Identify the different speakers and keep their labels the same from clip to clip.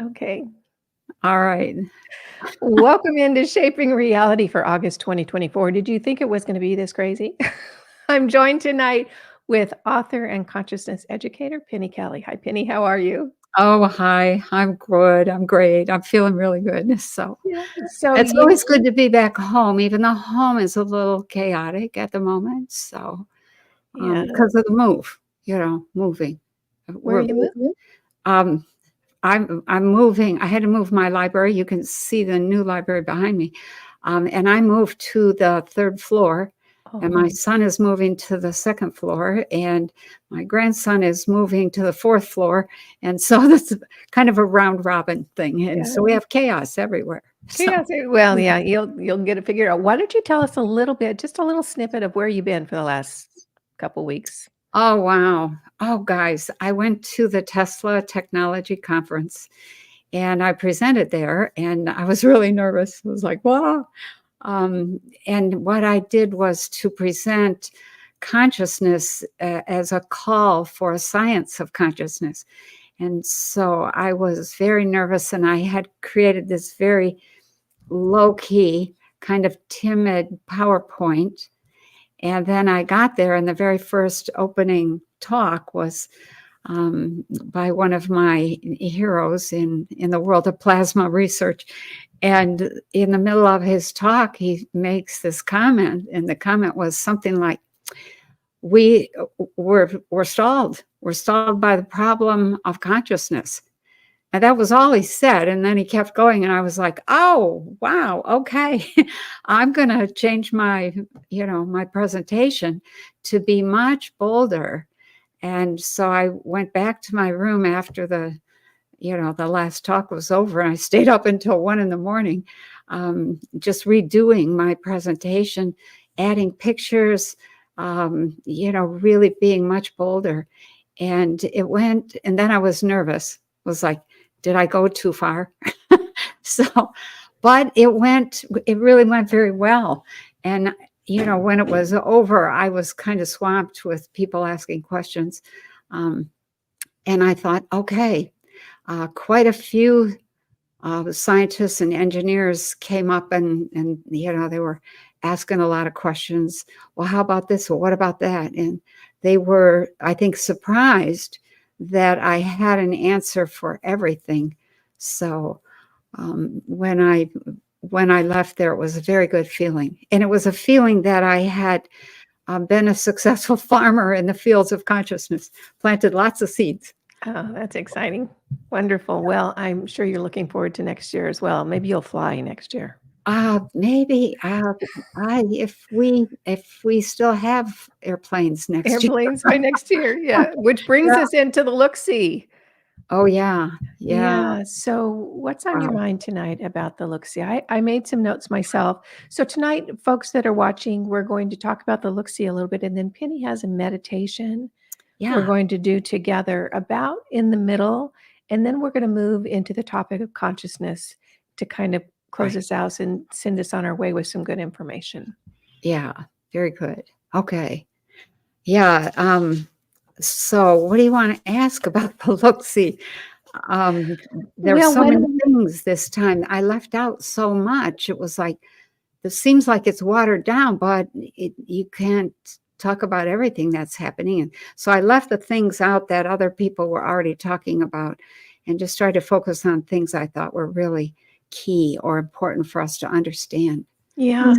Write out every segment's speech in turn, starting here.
Speaker 1: Okay.
Speaker 2: All right.
Speaker 1: Welcome into Shaping Reality for August 2024. Did you think it was going to be this crazy? I'm joined tonight with author and consciousness educator Penny Kelly. Hi, Penny. How are you?
Speaker 2: Oh, hi. I'm good. I'm great. I'm feeling really good. So
Speaker 1: Yeah. So
Speaker 2: it's
Speaker 1: you,
Speaker 2: always good to be back home, even though home is a little chaotic at the moment. So
Speaker 1: yeah.
Speaker 2: because of the move, moving.
Speaker 1: Where are
Speaker 2: We're
Speaker 1: you moving?
Speaker 2: um, I'm moving. I had to move my library. You can see the new library behind me, and I moved to the third floor. And my
Speaker 1: Oh,
Speaker 2: son is moving to the second floor, and my grandson is moving to the fourth floor. And so that's kind of a round robin thing. And
Speaker 1: yeah.
Speaker 2: so we have chaos everywhere. So,
Speaker 1: Chaos. Well, yeah, you'll get it figured out. Why don't you tell us a little bit, just a little snippet of where you've been for the last couple weeks?
Speaker 2: oh, wow. Oh, guys, I went to the Tesla Technology Conference and I presented there, and I was really nervous. I was like, wow. And what I did was to present consciousness as a call for a science of consciousness. And so I was very nervous, and I had created this very low key, kind of timid PowerPoint. And then I got there, and the very first opening talk was by one of my heroes in the world of plasma research. And in the middle of his talk, he makes this comment, and the comment was something like, "We we're stalled. We're stalled by the problem of consciousness." And that was all he said. And then he kept going, and I was like, "Oh, wow, okay." I'm going to change my presentation to be much bolder. And so I went back to my room after the last talk was over, and I stayed up until 1 a.m, just redoing my presentation, adding pictures, really being much bolder. And and then I was nervous. I was like, did I go too far? So, but it really went very well. And, when it was over, I was kind of swamped with people asking questions. And I thought, okay, quite a few scientists and engineers came up, and they were asking a lot of questions. Well, how about this? Well, what about that? And they were, I think, surprised that I had an answer for everything. So when I left there, it was a very good feeling, and it was a feeling that I had been a successful farmer in the fields of consciousness, planted lots of seeds.
Speaker 1: Oh, that's exciting. Wonderful. Well, I'm sure you're looking forward to next year as well. Maybe you'll fly next year.
Speaker 2: Maybe if we still have airplanes next year.
Speaker 1: Airplanes by next year. Yeah. Which brings
Speaker 2: Yeah.
Speaker 1: us into the look-see.
Speaker 2: Oh yeah, yeah.
Speaker 1: Yeah. So what's on your
Speaker 2: Wow.
Speaker 1: mind tonight about the look-see? I made some notes myself. So tonight, folks that are watching, we're going to talk about the look-see a little bit. And then Penny has a meditation we're
Speaker 2: Yeah.
Speaker 1: going to do together about in the middle. And then we're going to move into the topic of consciousness to kind of close
Speaker 2: Right.
Speaker 1: us out and send us on our way with some good information.
Speaker 2: Yeah. Very good. Okay. Yeah. So what do you want to ask about the look-see? There's
Speaker 1: Well,
Speaker 2: so
Speaker 1: what
Speaker 2: many things this time. I left out so much. It was like, it seems like it's watered down, but you can't talk about everything that's happening. And so I left the things out that other people were already talking about, and just tried to focus on things I thought were really key or important for us to understand.
Speaker 1: Yeah.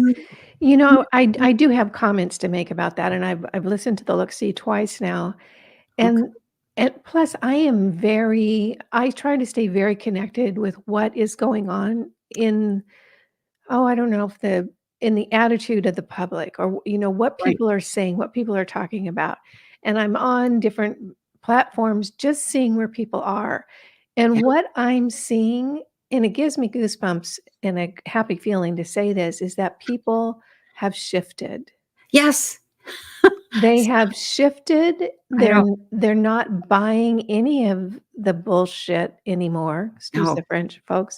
Speaker 1: You know, I do have comments to make about that, and I've listened to the look-see twice now,
Speaker 2: Okay.
Speaker 1: and plus I try to stay very connected with what is going on in, oh, I don't know if in the attitude of the public or, what
Speaker 2: Right.
Speaker 1: people are saying, what people are talking about, and I'm on different platforms just seeing where people are,
Speaker 2: Yeah.
Speaker 1: and what I'm seeing, and it gives me goosebumps and a happy feeling to say this, is that people have shifted.
Speaker 2: Yes.
Speaker 1: They have shifted.
Speaker 2: I
Speaker 1: They're
Speaker 2: don't
Speaker 1: they're not buying any of the bullshit anymore. Excuse
Speaker 2: know.
Speaker 1: the French, folks.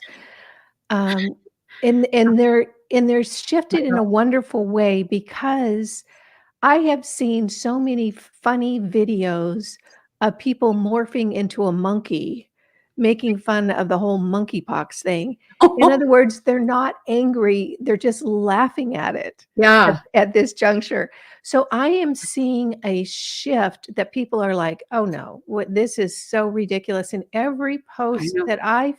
Speaker 1: Um, and they're
Speaker 2: I
Speaker 1: shifted in a
Speaker 2: don't.
Speaker 1: wonderful way because I have seen so many funny videos of people morphing into a monkey making fun of the whole monkeypox thing. In other words, they're not angry, they're just laughing at it
Speaker 2: Yeah,
Speaker 1: at this juncture. So I am seeing a shift that people are like, "Oh, no, what this is so ridiculous." In every
Speaker 2: I
Speaker 1: post
Speaker 2: know.
Speaker 1: that I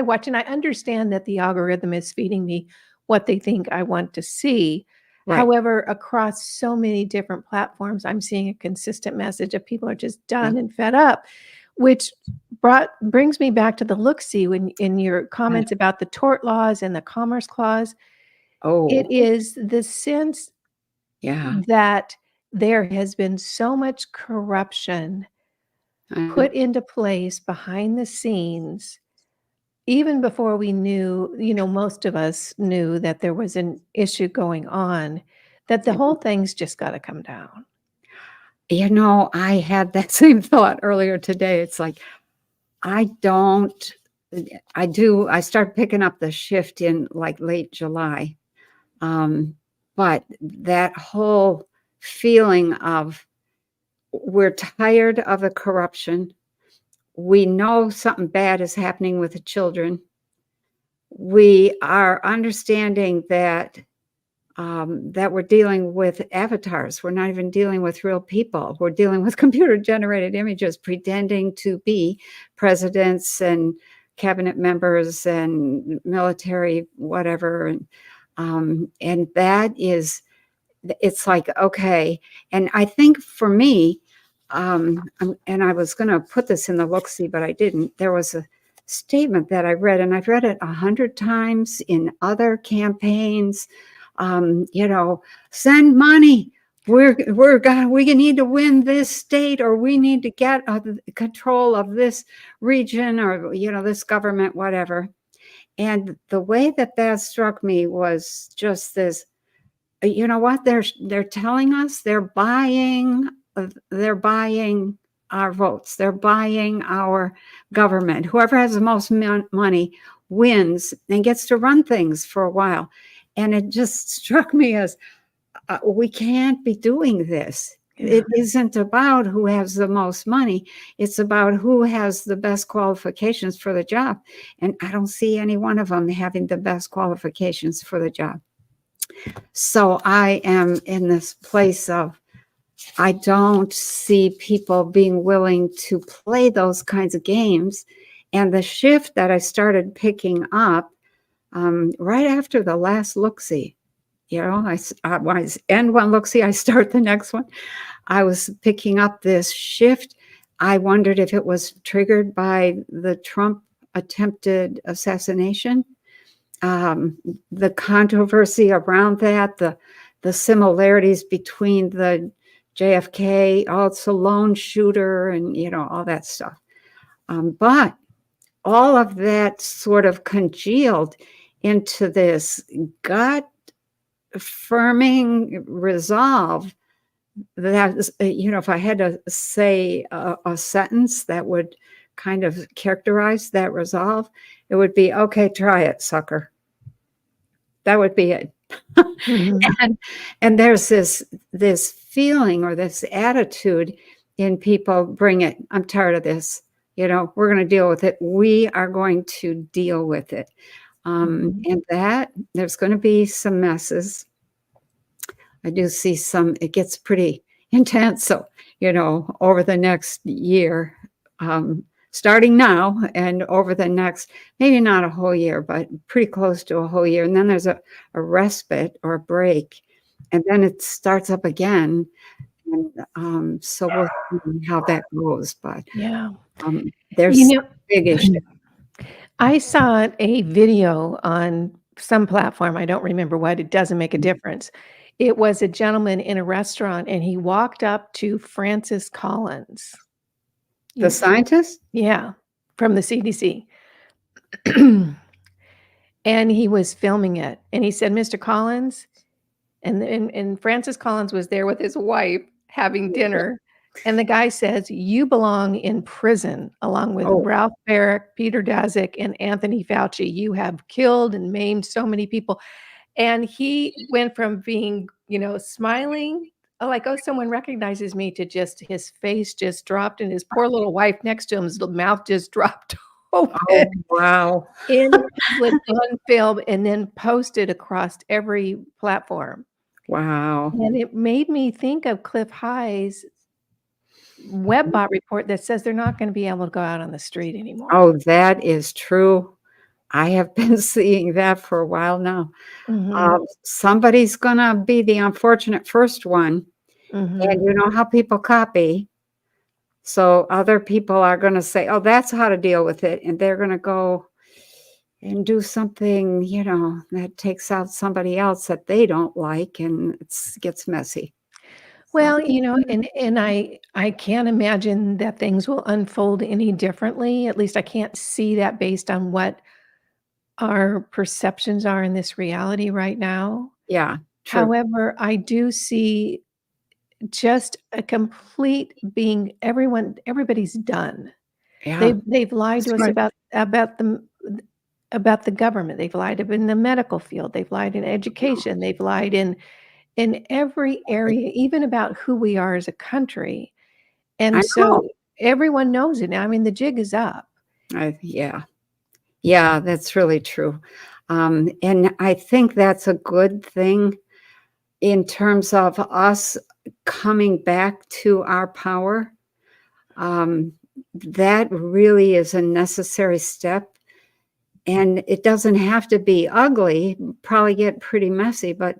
Speaker 1: watch, and I understand that the algorithm is feeding me what they think I want to see.
Speaker 2: Right.
Speaker 1: However, across so many different platforms, I'm seeing a consistent message of people are just
Speaker 2: Yeah.
Speaker 1: done and fed up, which brings me back to the look-see when in your
Speaker 2: I
Speaker 1: comments about the tort laws and the commerce clause. It
Speaker 2: Oh,
Speaker 1: is the sense
Speaker 2: yeah.
Speaker 1: that there has been so much corruption
Speaker 2: I know.
Speaker 1: put into place behind the scenes, even before we knew, most of us knew that there was an issue going on, that the whole thing's just gotta come down.
Speaker 2: I had that same thought earlier today. It's like, I don't I start picking up the shift in, like, late July, um, but that whole feeling of we're tired of the corruption. We know something bad is happening with the children. We are understanding that we're dealing with avatars. We're not even dealing with real people. We're dealing with computer generated images pretending to be presidents and cabinet members and military whatever. And that is, it's like, okay. And I think for me, and I was going to put this in the look-see, but I didn't. There was a statement that I read, and I've read it 100 times in other campaigns. Send money. We need to win this state, or we need to get control of this region, or this government, whatever. And the way that struck me was just this. You know what? They're telling us they're buying our votes. They're buying our government. Whoever has the most money wins and gets to run things for a while. And it just struck me as we can't be doing this.
Speaker 1: Yeah.
Speaker 2: It isn't about who has the most money. It's about who has the best qualifications for the job. And I don't see any one of them having the best qualifications for the job. So I am in this place of, I don't see people being willing to play those kinds of games. And the shift that I started picking up right after the last look-see, when I end one look-see, I start the next one. I was picking up this shift. I wondered if it was triggered by the Trump attempted assassination, the controversy around that, the similarities between the JFK, it's a lone shooter, and all that stuff. But all of that sort of congealed into this gut firming resolve that if I had to say a sentence that would kind of characterize that resolve, it would be, okay, try it, sucker. That would be it.
Speaker 1: Mhm.
Speaker 2: And there's this feeling or this attitude in people, bring it. I'm tired of this. We're going to deal with it. We are going to deal with it.
Speaker 1: Mhm.
Speaker 2: And that there's going to be some messes. I do see it gets pretty intense. So, over the next year, starting now and over the next, maybe not a whole year, but pretty close to a whole year. And then there's a respite or a break, and then it starts up again. And so we'll see how that goes. But
Speaker 1: Yeah. You
Speaker 2: there's
Speaker 1: know,
Speaker 2: big issue.
Speaker 1: I saw a video on some platform, I don't remember what, it doesn't make a difference. It was a gentleman in a restaurant, and he walked up to Francis Collins.
Speaker 2: The
Speaker 1: You
Speaker 2: scientist?
Speaker 1: Yeah, from the CDC. And he was filming it, and he said, "Mr. Collins," and Francis Collins was there with his wife having dinner, and the guy says, "You belong in prison along with
Speaker 2: Oh,
Speaker 1: Ralph Baric, Peter Daszak, and Anthony Fauci. You have killed and maimed so many people." And he went from being, smiling, like, "Oh, someone recognizes me," to just his face just dropped, and his poor little wife next to him's mouth just dropped open
Speaker 2: Oh, wow.
Speaker 1: in public on film and then posted across every platform.
Speaker 2: Wow.
Speaker 1: And it made me think of Cliff High's Webbot report that says they're not gonna be able to go out on the street anymore.
Speaker 2: Oh, that is true. I have been seeing that for a while now.
Speaker 1: Mhm,
Speaker 2: Somebody's gonna be the unfortunate first one, and
Speaker 1: mhm.
Speaker 2: you know how people copy, so other people are gonna say, "Oh, that's how to deal with it," and they're gonna go and do something, that takes out somebody else that they don't like, and gets messy. So
Speaker 1: Well, and I can't imagine that things will unfold any differently, at least I can't see that based on what our perceptions are in this reality right now.
Speaker 2: yeah, true.
Speaker 1: However, I do see just a complete being everybody's done.
Speaker 2: Yeah,
Speaker 1: They've lied
Speaker 2: that's
Speaker 1: to us
Speaker 2: right.
Speaker 1: about the government, they've lied in the medical field, they've lied in education, they've lied in every area, even about who we are as a country,
Speaker 2: I
Speaker 1: and
Speaker 2: know.
Speaker 1: so everyone knows it now, I mean, the jig is up.
Speaker 2: Yeah. Yeah, that's really true. And I think that's a good thing in terms of us coming back to our power. Um, that really is a necessary step. And it doesn't have to be ugly, probably get pretty messy, but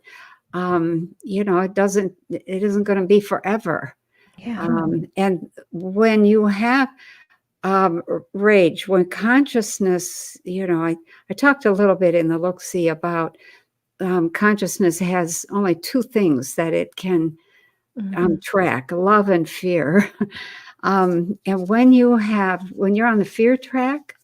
Speaker 2: it isn't going to be forever.
Speaker 1: Yeah.
Speaker 2: And when you have rage, when consciousness, I talked a little bit in the look-see about consciousness has only two things that it can
Speaker 1: Mhm.
Speaker 2: track: love and fear. And when you're on the fear track,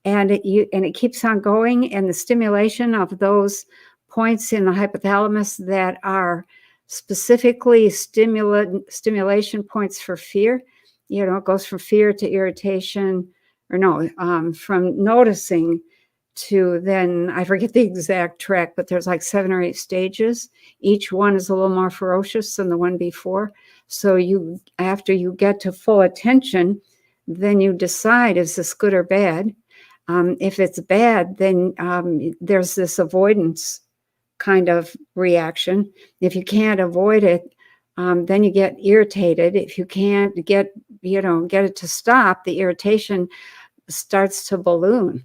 Speaker 2: and it keeps on going, and the stimulation of those points in the hypothalamus that are specifically stimulation points for fear, it goes from fear to irritation, or no, from noticing to, then I forget the exact track, but there's like 7 or 8 stages. Each one is a little more ferocious than the one before. So after you get to full attention, then you decide, is this good or bad? If it's bad, then there's this avoidance kind of reaction. If you can't avoid it, then you get irritated. If you can't get it to stop, the irritation starts to balloon,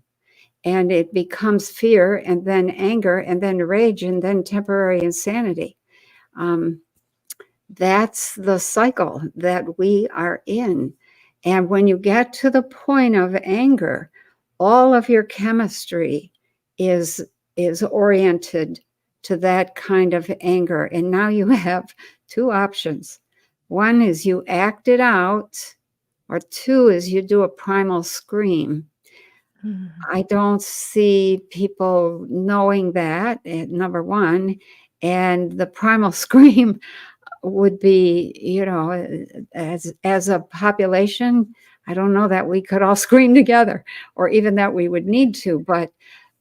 Speaker 2: and it becomes fear, and then anger, and then rage, and then temporary insanity. Um, that's the cycle that we are in. And when you get to the point of anger, all of your chemistry is oriented to that kind of anger. And now you have two options. One is you act it out, or two is you do a primal scream.
Speaker 1: Mhm.
Speaker 2: I don't see people knowing that, number one. And the primal scream would be, as a population, I don't know that we could all scream together, or even that we would need to. But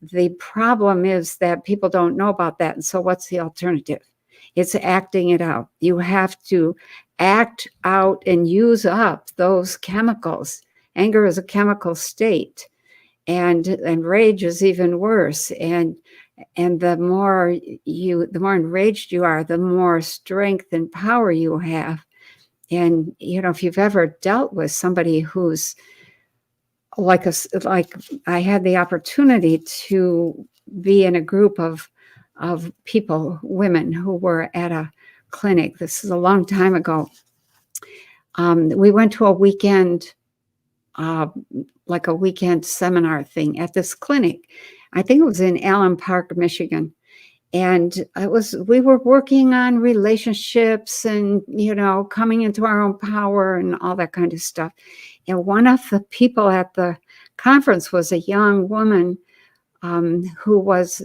Speaker 2: the problem is that people don't know about that. And so what's the alternative? It's acting it out. You have to act out and use up those chemicals. Anger is a chemical state, and rage is even worse. And the more enraged you are, the more strength and power you have. And if you've ever dealt with somebody who's like I had the opportunity to be in a group of people, women, who were at a clinic. This is a long time ago. We went to a weekend, uh, like a weekend seminar thing at this clinic. I think it was in Allen Park, Michigan. And we were working on relationships, and coming into our own power and all that kind of stuff. And one of the people at the conference was a young woman, who was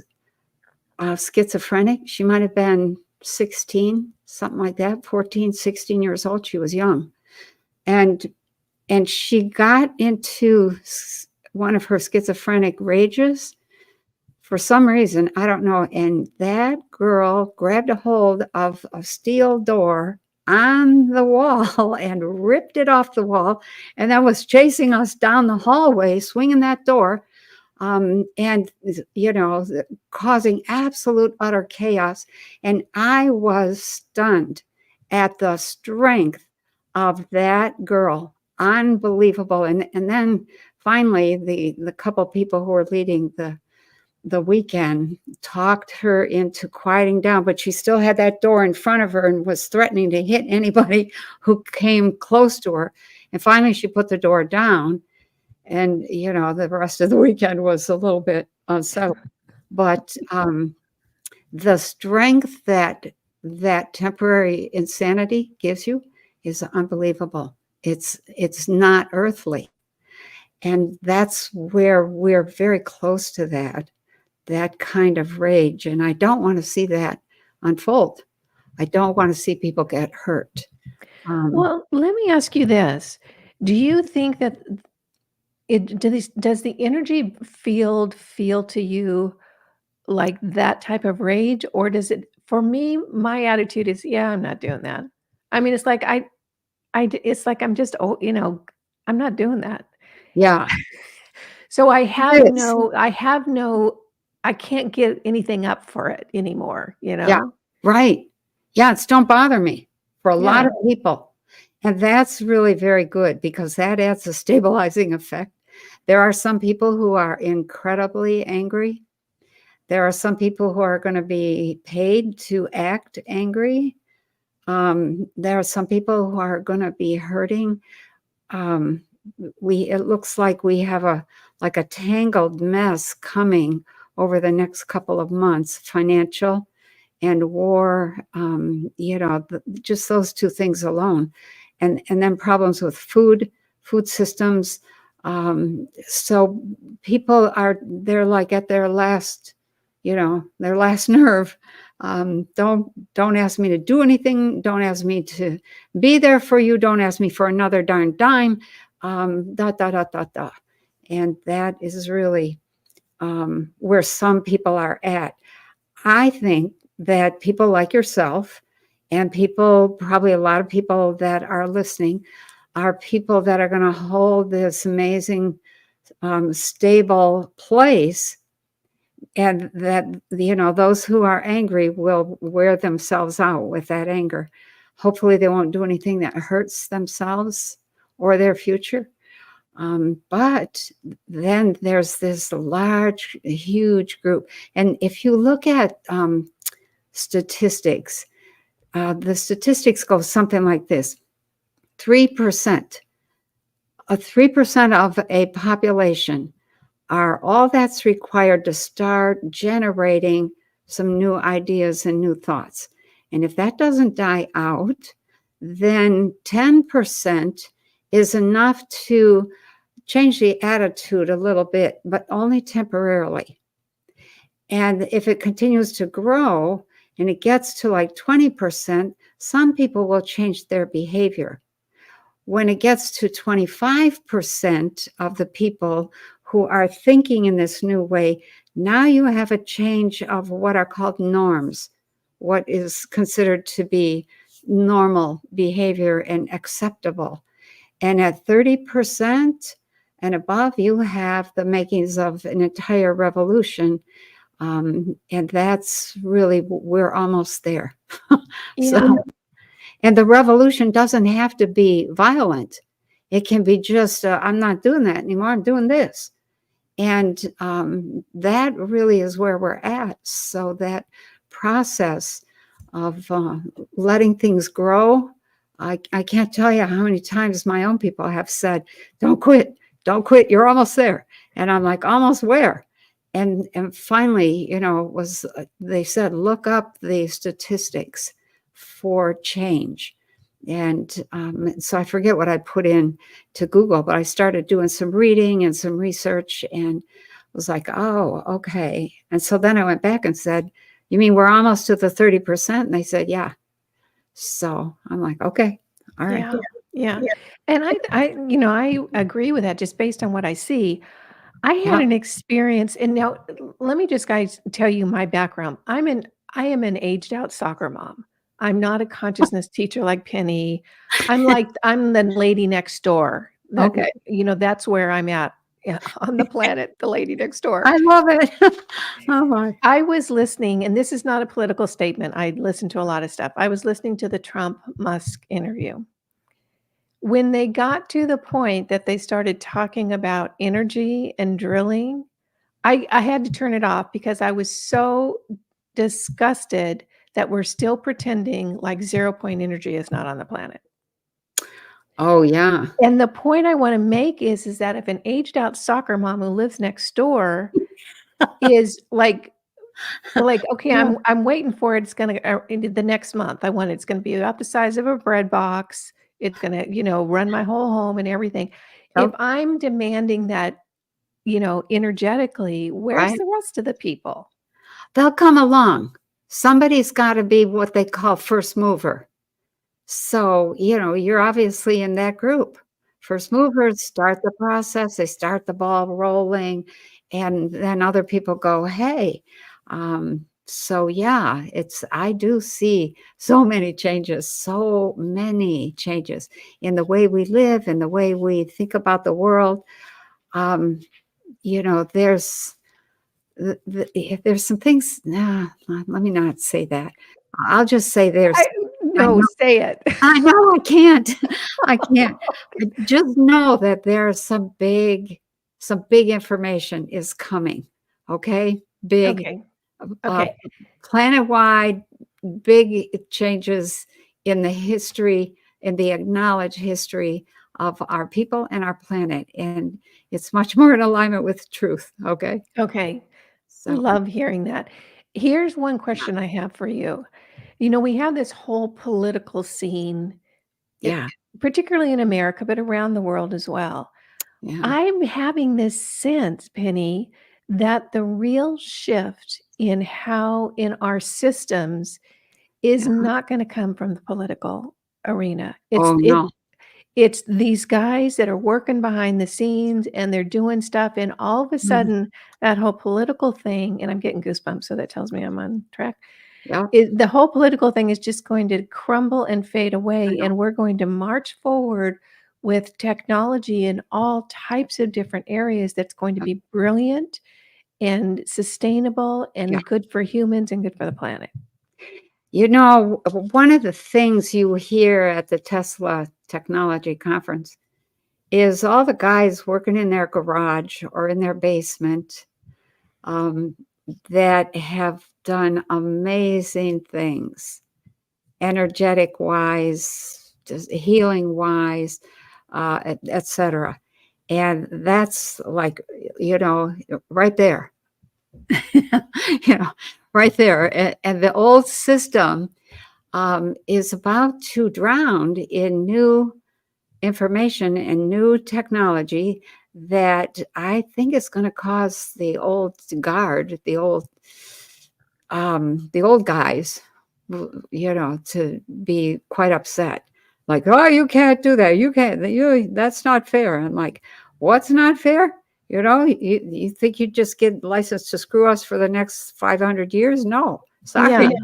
Speaker 2: schizophrenic. She might have been 16, something like that, 14, 16 years old. She was young. And she got into one of her schizophrenic rages for some reason, I don't know. And that girl grabbed a hold of a steel door on the wall and ripped it off the wall, and then was chasing us down the hallway, swinging that door, and causing absolute utter chaos. And I was stunned at the strength of that girl. Unbelievable. And then finally, the couple people who were leading the weekend talked her into quieting down, but she still had that door in front of her and was threatening to hit anybody who came close to her. And finally, she put the door down. And, the rest of the weekend was a little bit unsettled. But the strength that temporary insanity gives you is unbelievable. It's not earthly. And that's where we're very close to that kind of rage. And I don't want to see that unfold. I don't want to see people get hurt.
Speaker 1: Well, let me ask you this. Do you think that does the energy field feel to you like that type of rage, or does it for me, my attitude is, "Yeah, I'm not doing that." I mean, it's like it's like I'm just, oh, I'm not doing that.
Speaker 2: Yeah,
Speaker 1: So
Speaker 2: it is.
Speaker 1: I can't get anything up for it anymore, you
Speaker 2: Yeah,
Speaker 1: know?
Speaker 2: right. Yeah, it's don't bother me for a lot
Speaker 1: Yeah.
Speaker 2: of people. And that's really very good because that adds a stabilizing effect. There are some people who are incredibly angry. There are some people who are going to be paid to act angry. There are some people who are going to be hurting. Um, it looks like we have a tangled mess coming over the next couple of months, financial and war, just those two things alone. And then problems with food systems. So people they're like at their last nerve. Don't ask me to do anything. Don't ask me to be there for you. Don't ask me for another darn dime. Dot, dot, dot, dot, dot. And that is really where some people are at. I think that people like yourself and probably a lot of people that are listening, are people that are going to hold this amazing, stable place. And that, those who are angry will wear themselves out with that anger. Hopefully, they won't do anything that hurts themselves or their future. But then there's this large, huge group. And if you look at statistics, the statistics go something like this: 3%, 3% of a population are all that's required to start generating some new ideas and new thoughts. And if that doesn't die out, then 10% is enough to change the attitude a little bit, but only temporarily. And if it continues to grow and it gets to like 20%, some people will change their behavior. When it gets to 25% of the people who are thinking in this new way, now you have a change of what are called norms, what is considered to be normal behavior and acceptable. And at 30% and above, you have the makings of an entire revolution. And that's really, we're almost there.
Speaker 1: Yeah.
Speaker 2: So, and the revolution doesn't have to be violent. It can be just, I'm not doing that anymore. I'm doing this. And that really is where we're at. So that process of letting things grow, I can't tell you how many times my own people have said, don't quit, you're almost there. And I'm like, almost where? And finally, they said, look up the statistics for change. And so I forget what I put in to Google, but I started doing some reading and some research and was like, oh, okay. And so then I went back and said, you mean we're almost to the 30%? And they said, yeah. So I'm like, okay, all right.
Speaker 1: Yeah. Yeah. And I agree with that just based on what I see. I had
Speaker 2: Yeah.
Speaker 1: an experience, and now let me just guys tell you my background. I am an aged out soccer mom. I'm not a consciousness teacher like Penny. I'm the lady next door that,
Speaker 2: Okay.
Speaker 1: that's where I'm at, yeah, on the planet, the lady next door.
Speaker 2: I love it. Oh my.
Speaker 1: I was listening, and this is not a political statement. I listen to a lot of stuff. I was listening to the Trump Musk interview. When they got to the point that they started talking about energy and drilling, I had to turn it off because I was so disgusted that we're still pretending like zero point energy is not on the planet.
Speaker 2: Oh yeah.
Speaker 1: And the point I wanna make is that if an aged out soccer mom who lives next door is like, "Okay,
Speaker 2: Yeah.
Speaker 1: I'm waiting for it, it's gonna in the next month, I want it's gonna be about the size of a bread box, it's gonna, run my whole home and everything." If
Speaker 2: Yep.
Speaker 1: I'm demanding that, energetically, where's
Speaker 2: Right.
Speaker 1: the rest of the people?
Speaker 2: They'll come along. Somebody's got to be what they call first mover. So, you're obviously in that group. First movers start the process, they start the ball rolling, and then other people go, "Hey." So yeah, I do see so many changes in the way we live, in the way we think about the world. Um, there's there's some things. Nah, let me not say that. I'll just say
Speaker 1: I
Speaker 2: I
Speaker 1: no,
Speaker 2: know
Speaker 1: say it.
Speaker 2: I know I can't. I can't. I just know that there's some big information is coming, okay? Big,
Speaker 1: Okay,
Speaker 2: uh,
Speaker 1: okay.
Speaker 2: planet-wide, big changes in the history, in the acknowledged history of our people and our planet, and it's much more in alignment with truth, okay?
Speaker 1: Okay.
Speaker 2: So,
Speaker 1: Love hearing that. Here's one question I have for you. We have this whole political scene, it
Speaker 2: yeah,
Speaker 1: particularly in America, but around the world as well.
Speaker 2: yeah,
Speaker 1: I'm having this sense, Penny, that the real shift in our systems is
Speaker 2: yeah.
Speaker 1: not gonna come from the political arena.
Speaker 2: Oh, no.
Speaker 1: It's these guys that are working behind the scenes, and they're doing stuff, and all of a
Speaker 2: Mhm.
Speaker 1: sudden, that whole political thing and I'm getting goosebumps, so that tells me I'm on track.
Speaker 2: Yep,
Speaker 1: The whole political thing is just going to crumble and fade
Speaker 2: I
Speaker 1: away,
Speaker 2: know.
Speaker 1: and we're going to march forward with technology in all types of different areas that's going to be brilliant and sustainable
Speaker 2: Yeah.
Speaker 1: and good for humans and good for the planet.
Speaker 2: One of the things you hear at the Tesla Technology Conference is all the guys working in their garage or in their basement, um, that have done amazing things, energetic wise, just healing wise, et cetera. And that's like, you know, right there, you know, right there. And the old system is about to drown in new information and new technology that I think is going to cause the old guard, the old guys, to be quite upset. Like, oh, you can't do that. You can't. That's not fair. I'm like, what's not fair? You think you just get licensed to screw us for the next 500 years? No,
Speaker 1: Yeah.
Speaker 2: sorry.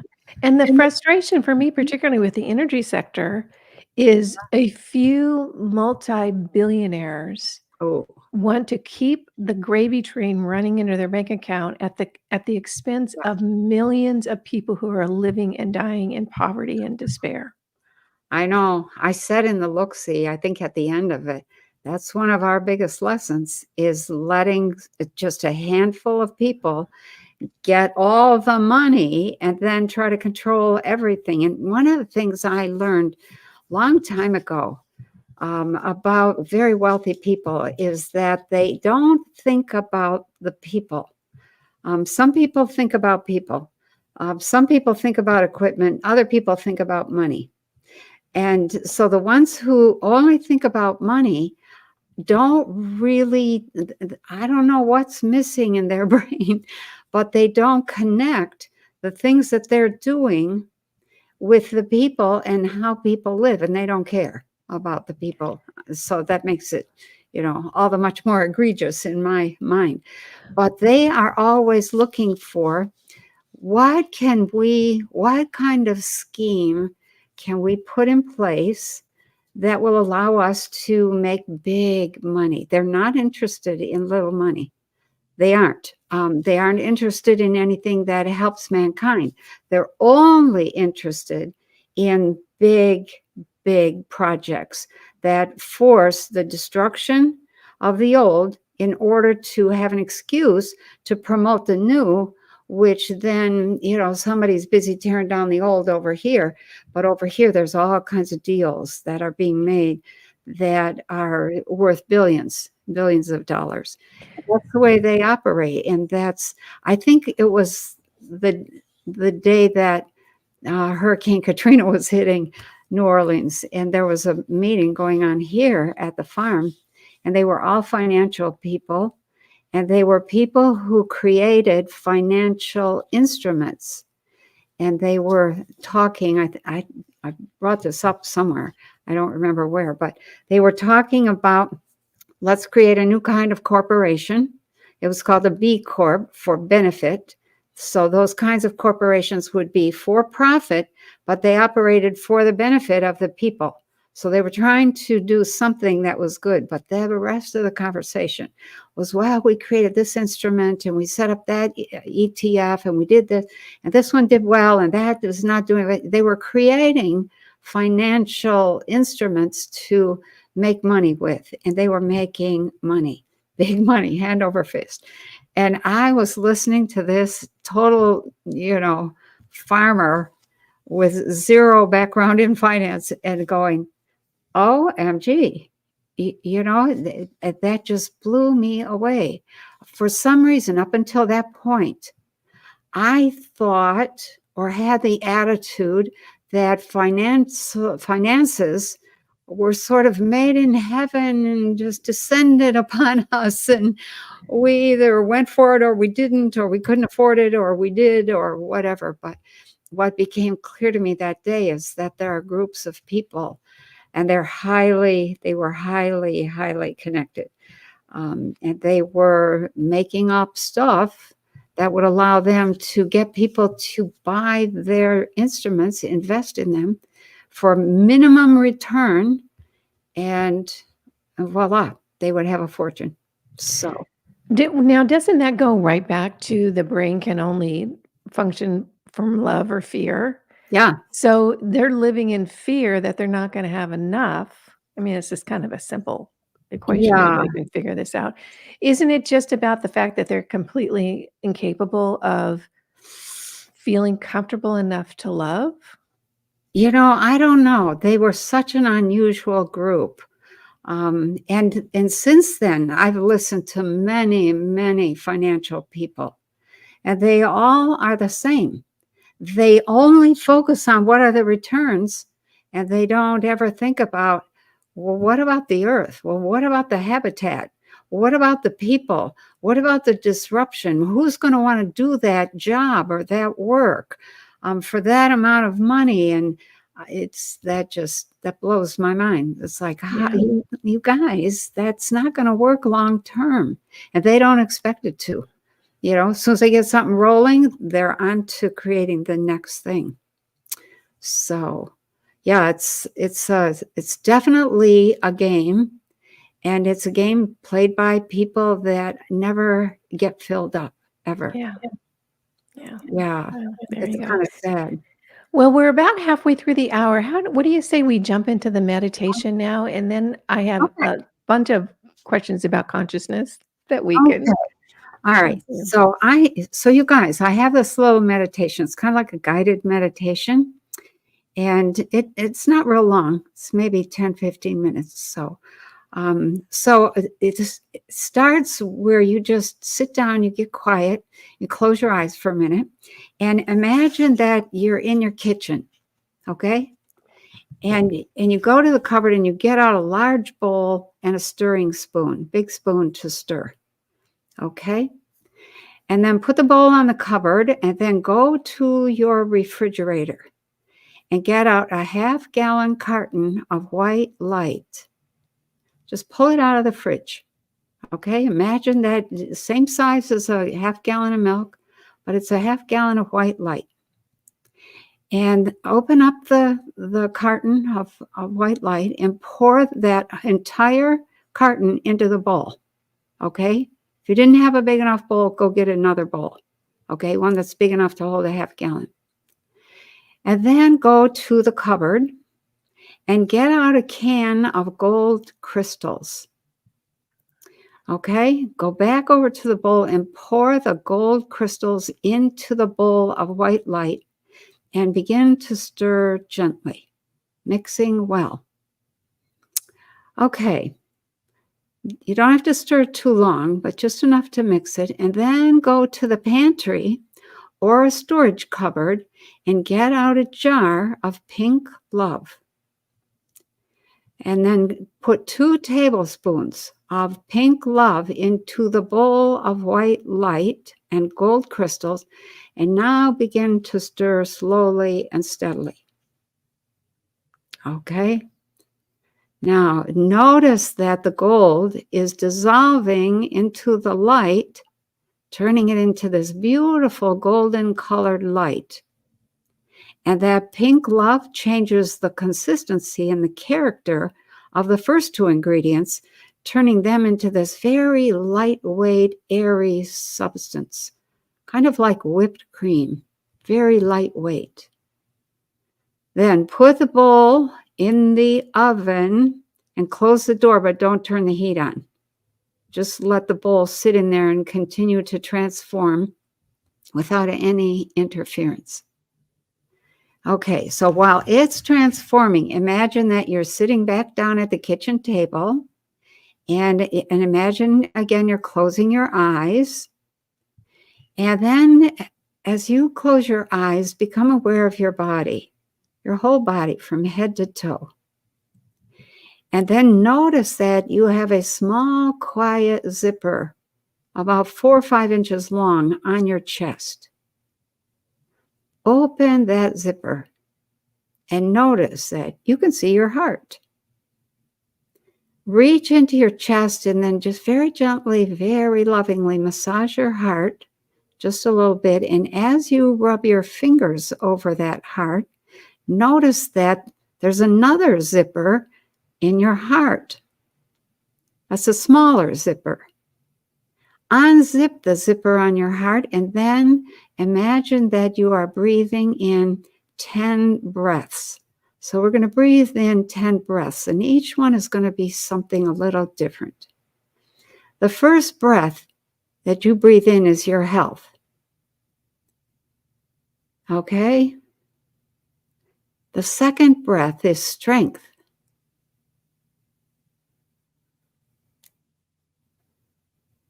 Speaker 1: And the
Speaker 2: And
Speaker 1: frustration for me, particularly with the energy sector, is a few multi-billionaires
Speaker 2: oh,
Speaker 1: want to keep the gravy train running into their bank account at the expense of millions of people who are living and dying in poverty and despair.
Speaker 2: I know. I said in the look-see, I think at the end of it, that's one of our biggest lessons is letting just a handful of people get all the money and then try to control everything. And one of the things I learned long time ago, about very wealthy people is that they don't think about the people. Some people think about people. Some people think about equipment. Other people think about money. And so the ones who only think about money don't really, I don't know what's missing in their brain, but they don't connect the things that they're doing with the people and how people live, and they don't care about the people. So that makes it, all the much more egregious in my mind. But they are always looking for what kind of scheme can we put in place that will allow us to make big money? They're not interested in little money. They aren't. They aren't interested in anything that helps mankind. They're only interested in big, big projects that force the destruction of the old in order to have an excuse to promote the new, which then, somebody's busy tearing down the old over here. But over here, there's all kinds of deals that are being made that are worth billions of dollars. That's the way they operate, and I think it was the day that Hurricane Katrina was hitting New Orleans, and there was a meeting going on here at the farm, and they were all financial people, and they were people who created financial instruments, and they were talking. I brought this up somewhere. I don't remember where, but they were talking about, let's create a new kind of corporation. It was called a B Corp, for benefit. So those kinds of corporations would be for profit, but they operated for the benefit of the people. So they were trying to do something that was good, but the rest of the conversation was, well, we created this instrument and we set up that ETF and we did this, and this one did well, and that was not doing it. They were creating financial instruments to make money with, and they were making money, big money, hand over fist. And I was listening to this total, farmer with zero background in finance and going, OMG, that just blew me away. For some reason, up until that point, I thought, or had the attitude, that finances were sort of made in heaven and just descended upon us, and we either went for it or we didn't, or we couldn't afford it or we did, or whatever. But what became clear to me that day is that there are groups of people, and they were highly connected, and they were making up stuff that would allow them to get people to buy their instruments, invest in them for minimum return, and voila, they would have a fortune. So
Speaker 1: Now, doesn't that go right back to the brain can only function from love or fear?
Speaker 2: yeah,
Speaker 1: So they're living in fear that they're not gonna have enough. I mean, it's just kind of a simple equation.
Speaker 2: yeah.
Speaker 1: Anybody can figure this out. Isn't it just about the fact that they're completely incapable of feeling comfortable enough to love?
Speaker 2: I don't know. They were such an unusual group. And since then, I've listened to many financial people, and they all are the same. They only focus on what are the returns, and they don't ever think about, well, what about the earth? Well, what about the habitat? What about the people? What about the disruption? Who's going to want to do that job or that work for that amount of money? And that blows my mind. It's like,
Speaker 1: Yeah.
Speaker 2: you guys, that's not going to work long term, and they don't expect it to. As soon as they get something rolling, they're on to creating the next thing. So, yeah, it's definitely a game, and it's a game played by people that never get filled up ever.
Speaker 1: Yeah. Yeah.
Speaker 2: Yeah,
Speaker 1: Well, there
Speaker 2: it's
Speaker 1: you go.
Speaker 2: kind of sad.
Speaker 1: Well, we're about halfway through the hour. What do you say we jump into the meditation now? And then I have
Speaker 2: Okay,
Speaker 1: a bunch of questions about consciousness that we
Speaker 2: okay,
Speaker 1: can
Speaker 2: all
Speaker 1: go
Speaker 2: right.
Speaker 1: through.
Speaker 2: So you guys, I have this little meditation. It's kind of like a guided meditation, and it's not real long. It's maybe 10-15 minutes. So it starts where you just sit down, you get quiet, you close your eyes for a minute, and imagine that you're in your kitchen, okay? And you go to the cupboard and you get out a large bowl and a stirring spoon, big spoon to stir, okay? And then put the bowl on the cupboard, and then go to your refrigerator and get out a half-gallon carton of white light. Just pull it out of the fridge. Okay, imagine that same size as a half gallon of milk. but it's a half gallon of white light. And open up the carton of white light and pour that entire carton into the bowl, okay? If you didn't have a big enough bowl, go get another bowl, okay? One that's big enough to hold a half gallon. And then go to the cupboard and get out a can of gold crystals. Okay, go back over to the bowl and pour the gold crystals into the bowl of white light and begin to stir gently, mixing well. Okay, you don't have to stir too long, but just enough to mix it, and then go to the pantry or a storage cupboard and get out a jar of pink love. And then put 2 tablespoons of pink love into the bowl of white light and gold crystals, and now begin to stir slowly and steadily. Okay? Now, notice that the gold is dissolving into the light, turning it into this beautiful golden colored light. And that pink love changes the consistency and the character of the first 2 ingredients, turning them into this very lightweight, airy substance, kind of like whipped cream, very lightweight. Then put the bowl in the oven and close the door, but don't turn the heat on. Just let the bowl sit in there and continue to transform without any interference. Okay, so while it's transforming, imagine that you're sitting back down at the kitchen table, and imagine again you're closing your eyes. And then as you close your eyes, become aware of your body, your whole body from head to toe. And then notice that you have a small, quiet zipper about 4 or 5 inches long on your chest. Open that zipper and notice that you can see your heart. Reach into your chest and then just very gently, very lovingly massage your heart just a little bit. And as you rub your fingers over that heart, notice that there's another zipper in your heart. That's a smaller zipper. Unzip the zipper on your heart and then imagine that you are breathing in 10 breaths. So we're going to breathe in 10 breaths, and each one is going to be something a little different. The first breath that you breathe in is your health. Okay? The second breath is strength.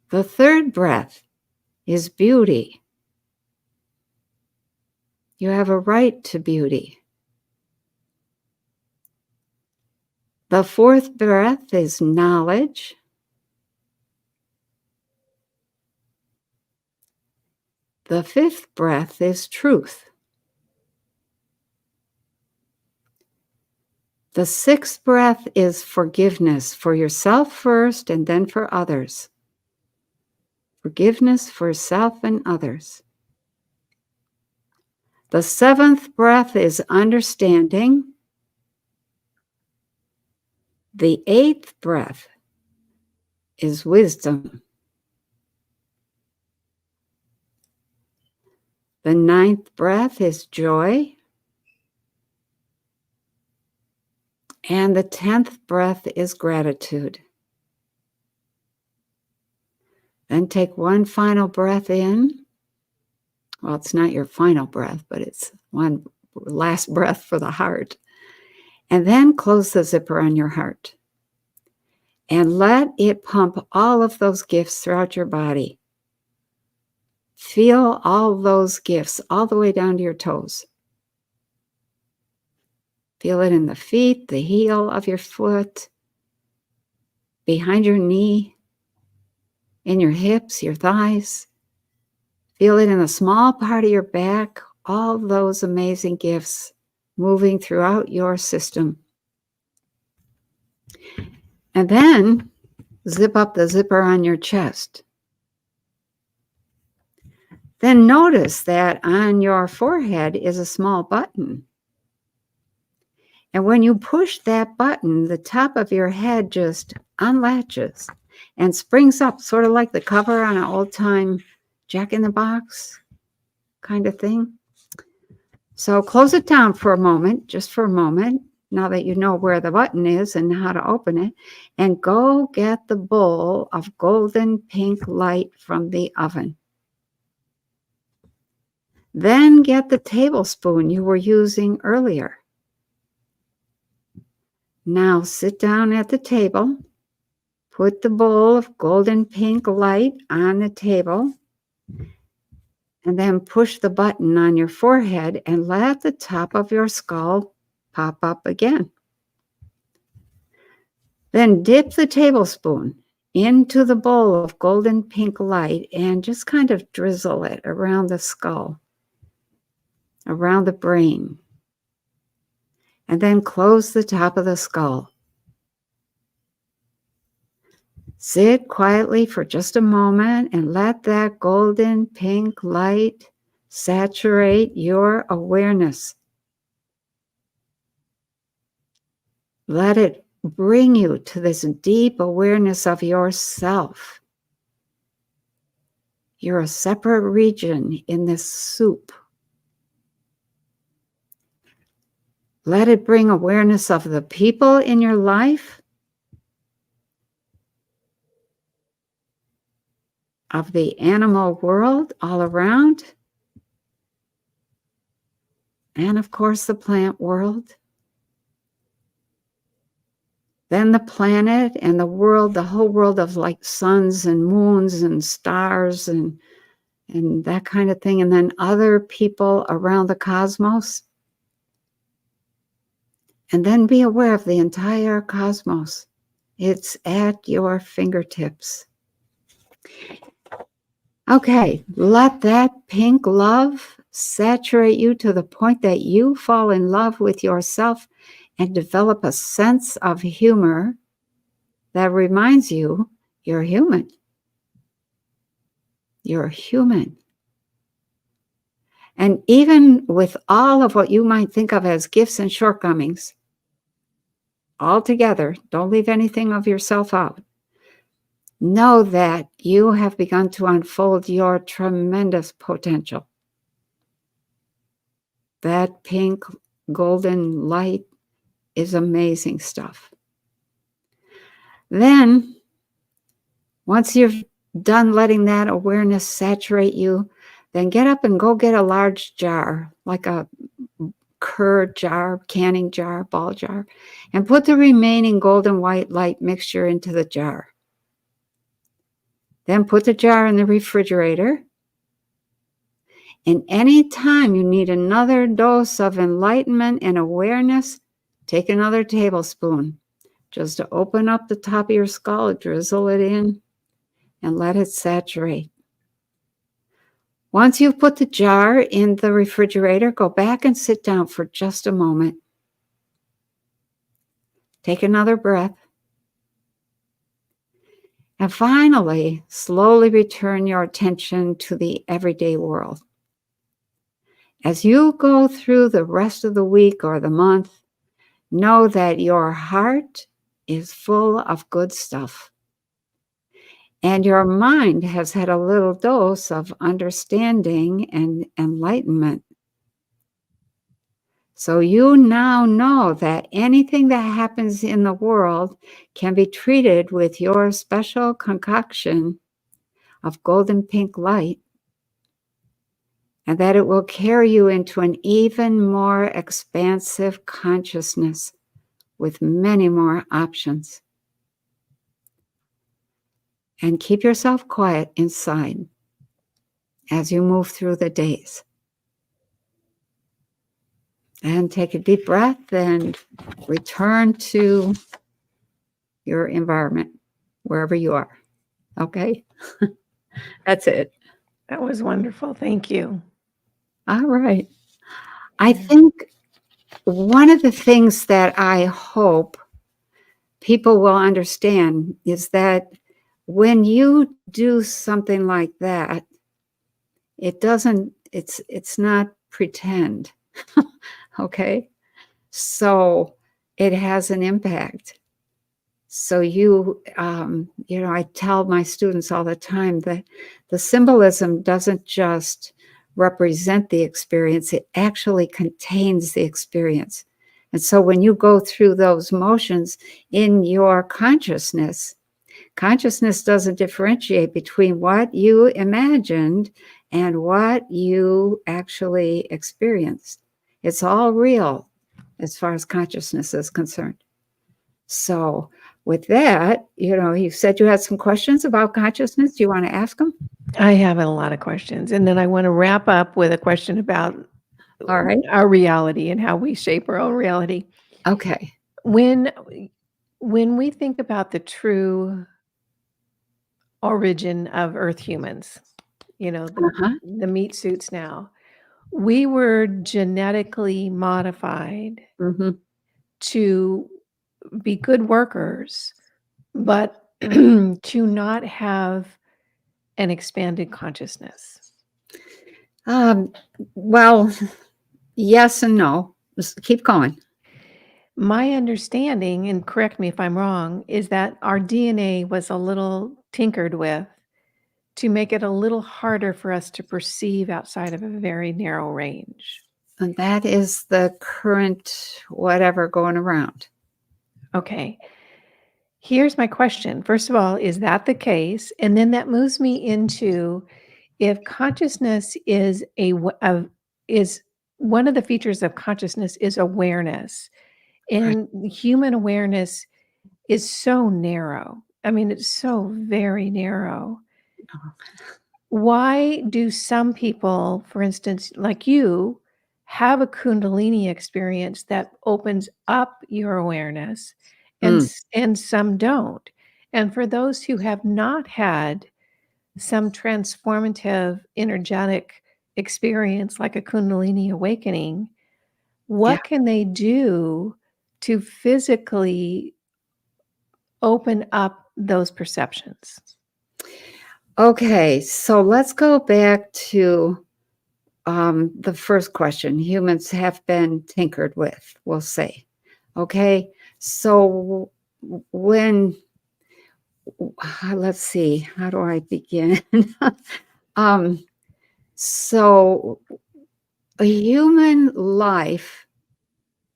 Speaker 2: The third breath is beauty. You have a right to beauty. The fourth breath is knowledge. The fifth breath is truth. The sixth breath is forgiveness for yourself first and then for others. Forgiveness for self and others. The seventh breath is understanding. The eighth breath is wisdom. The ninth breath is joy. And the 10th breath is gratitude. Then take one final breath in. Well, it's not your final breath, but it's one last breath for the heart. And then close the zipper on your heart. And let it pump all of those gifts throughout your body. Feel all those gifts all the way down to your toes. Feel it in the feet, the heel of your foot, behind your knee, in your hips, your thighs. Feel it in a small part of your back, all those amazing gifts moving throughout your system. And then zip up the zipper on your chest. Then notice that on your forehead is a small button. And when you push that button, the top of your head just unlatches and springs up, sort of like the cover on an old-time Jack-in-the-Box kind of thing. So close it down for a moment, just for a moment, now that you know where the button is and how to open it, and go get the bowl of golden pink light from the oven. Then get the tablespoon you were using earlier. Now sit down at the table, put the bowl of golden pink light on the table, and then push the button on your forehead and let the top of your skull pop up again. Then dip the tablespoon into the bowl of golden pink light and just kind of drizzle it around the skull, around the brain. And then close the top of the skull. Sit quietly for just a moment and let that golden pink light saturate your awareness. Let it bring you to this deep awareness of yourself. You're a separate region in this soup. Let it bring awareness of the people in your life, of the animal world all around, and of course the plant world. Then the planet and the world, the whole world of like suns and moons and stars and that kind of thing. And then other people around the cosmos. And then be aware of the entire cosmos. It's at your fingertips. Okay, let that pink love saturate you to the point that you fall in love with yourself and develop a sense of humor that reminds you you're human. You're human. And even with all of what you might think of as gifts and shortcomings, all together, don't leave anything of yourself out. Know that you have begun to unfold your tremendous potential. That pink golden light is amazing stuff. Then, once you've done letting that awareness saturate you, then get up and go get a large jar, like a curd jar, canning jar, ball jar, and put the remaining golden white light mixture into the jar. Then put the jar in the refrigerator. And any time you need another dose of enlightenment and awareness, take another tablespoon. Just to open up the top of your skull, drizzle it in, and let it saturate. Once you've put the jar in the refrigerator, go back and sit down for just a moment. Take another breath. And finally, slowly return your attention to the everyday world. As you go through the rest of the week or the month, know that your heart is full of good stuff. And your mind has had a little dose of understanding and enlightenment. So you now know that anything that happens in the world can be treated with your special concoction of golden pink light, and that it will carry you into an even more expansive consciousness with many more options. And keep yourself quiet inside as you move through the days. And take a deep breath and return to your environment, wherever you are. Okay? That's it.
Speaker 1: That was wonderful. Thank you.
Speaker 2: All right. I think one of the things that I hope people will understand is that when you do something like that, It doesn't, it's not pretend. Okay? So it has an impact. So I tell my students all the time that the symbolism doesn't just represent the experience, it actually contains the experience. And so when you go through those motions in your consciousness, consciousness doesn't differentiate between what you imagined and what you actually experienced. It's all real as far as consciousness is concerned. So, with that, you said you had some questions about consciousness. Do you want to ask them?
Speaker 1: I have a lot of questions, and then I wanna wrap up with a question about
Speaker 2: All right.
Speaker 1: our reality and how we shape our own reality.
Speaker 2: Okay.
Speaker 1: When when we think about the true origin of Earth humans,
Speaker 2: Uh-huh.
Speaker 1: the meat suits now, we were genetically modified
Speaker 2: Hmm.
Speaker 1: to be good workers, but to not have an expanded consciousness.
Speaker 2: Um, well, yes and no. Just keep going.
Speaker 1: My understanding, and correct me if I'm wrong, is that our DNA was a little tinkered with to make it a little harder for us to perceive outside of a very narrow range.
Speaker 2: And that is the current whatever going around.
Speaker 1: Okay. Here's my question. First of all, is that the case? And then that moves me into if consciousness is one of the features of consciousness is awareness.
Speaker 2: Right.
Speaker 1: And human awareness is so narrow. I mean, it's so very narrow. Why do some people, for instance, like you, have a Kundalini experience that opens up your awareness
Speaker 2: Mm,
Speaker 1: and some don't? And for those who have not had some transformative energetic experience like a Kundalini awakening,
Speaker 2: yeah.
Speaker 1: what can they do to physically open up those perceptions?
Speaker 2: Okay. So let's go back to the first question. Humans have been tinkered with, we'll say. Okay. So when let's see, how do I begin? um, so a human life,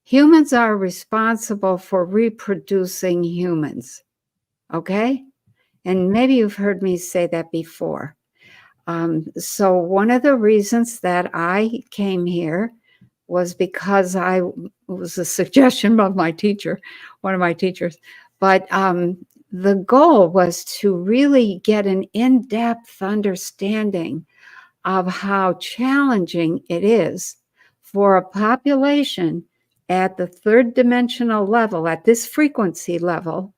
Speaker 2: humans are responsible for reproducing humans. Okay. And maybe you've heard me say that before. So one of the reasons that I came here was because it was a suggestion of my teacher, one of my teachers. But the goal was to really get an in-depth understanding of how challenging it is for a population at the third dimensional level, at this frequency level,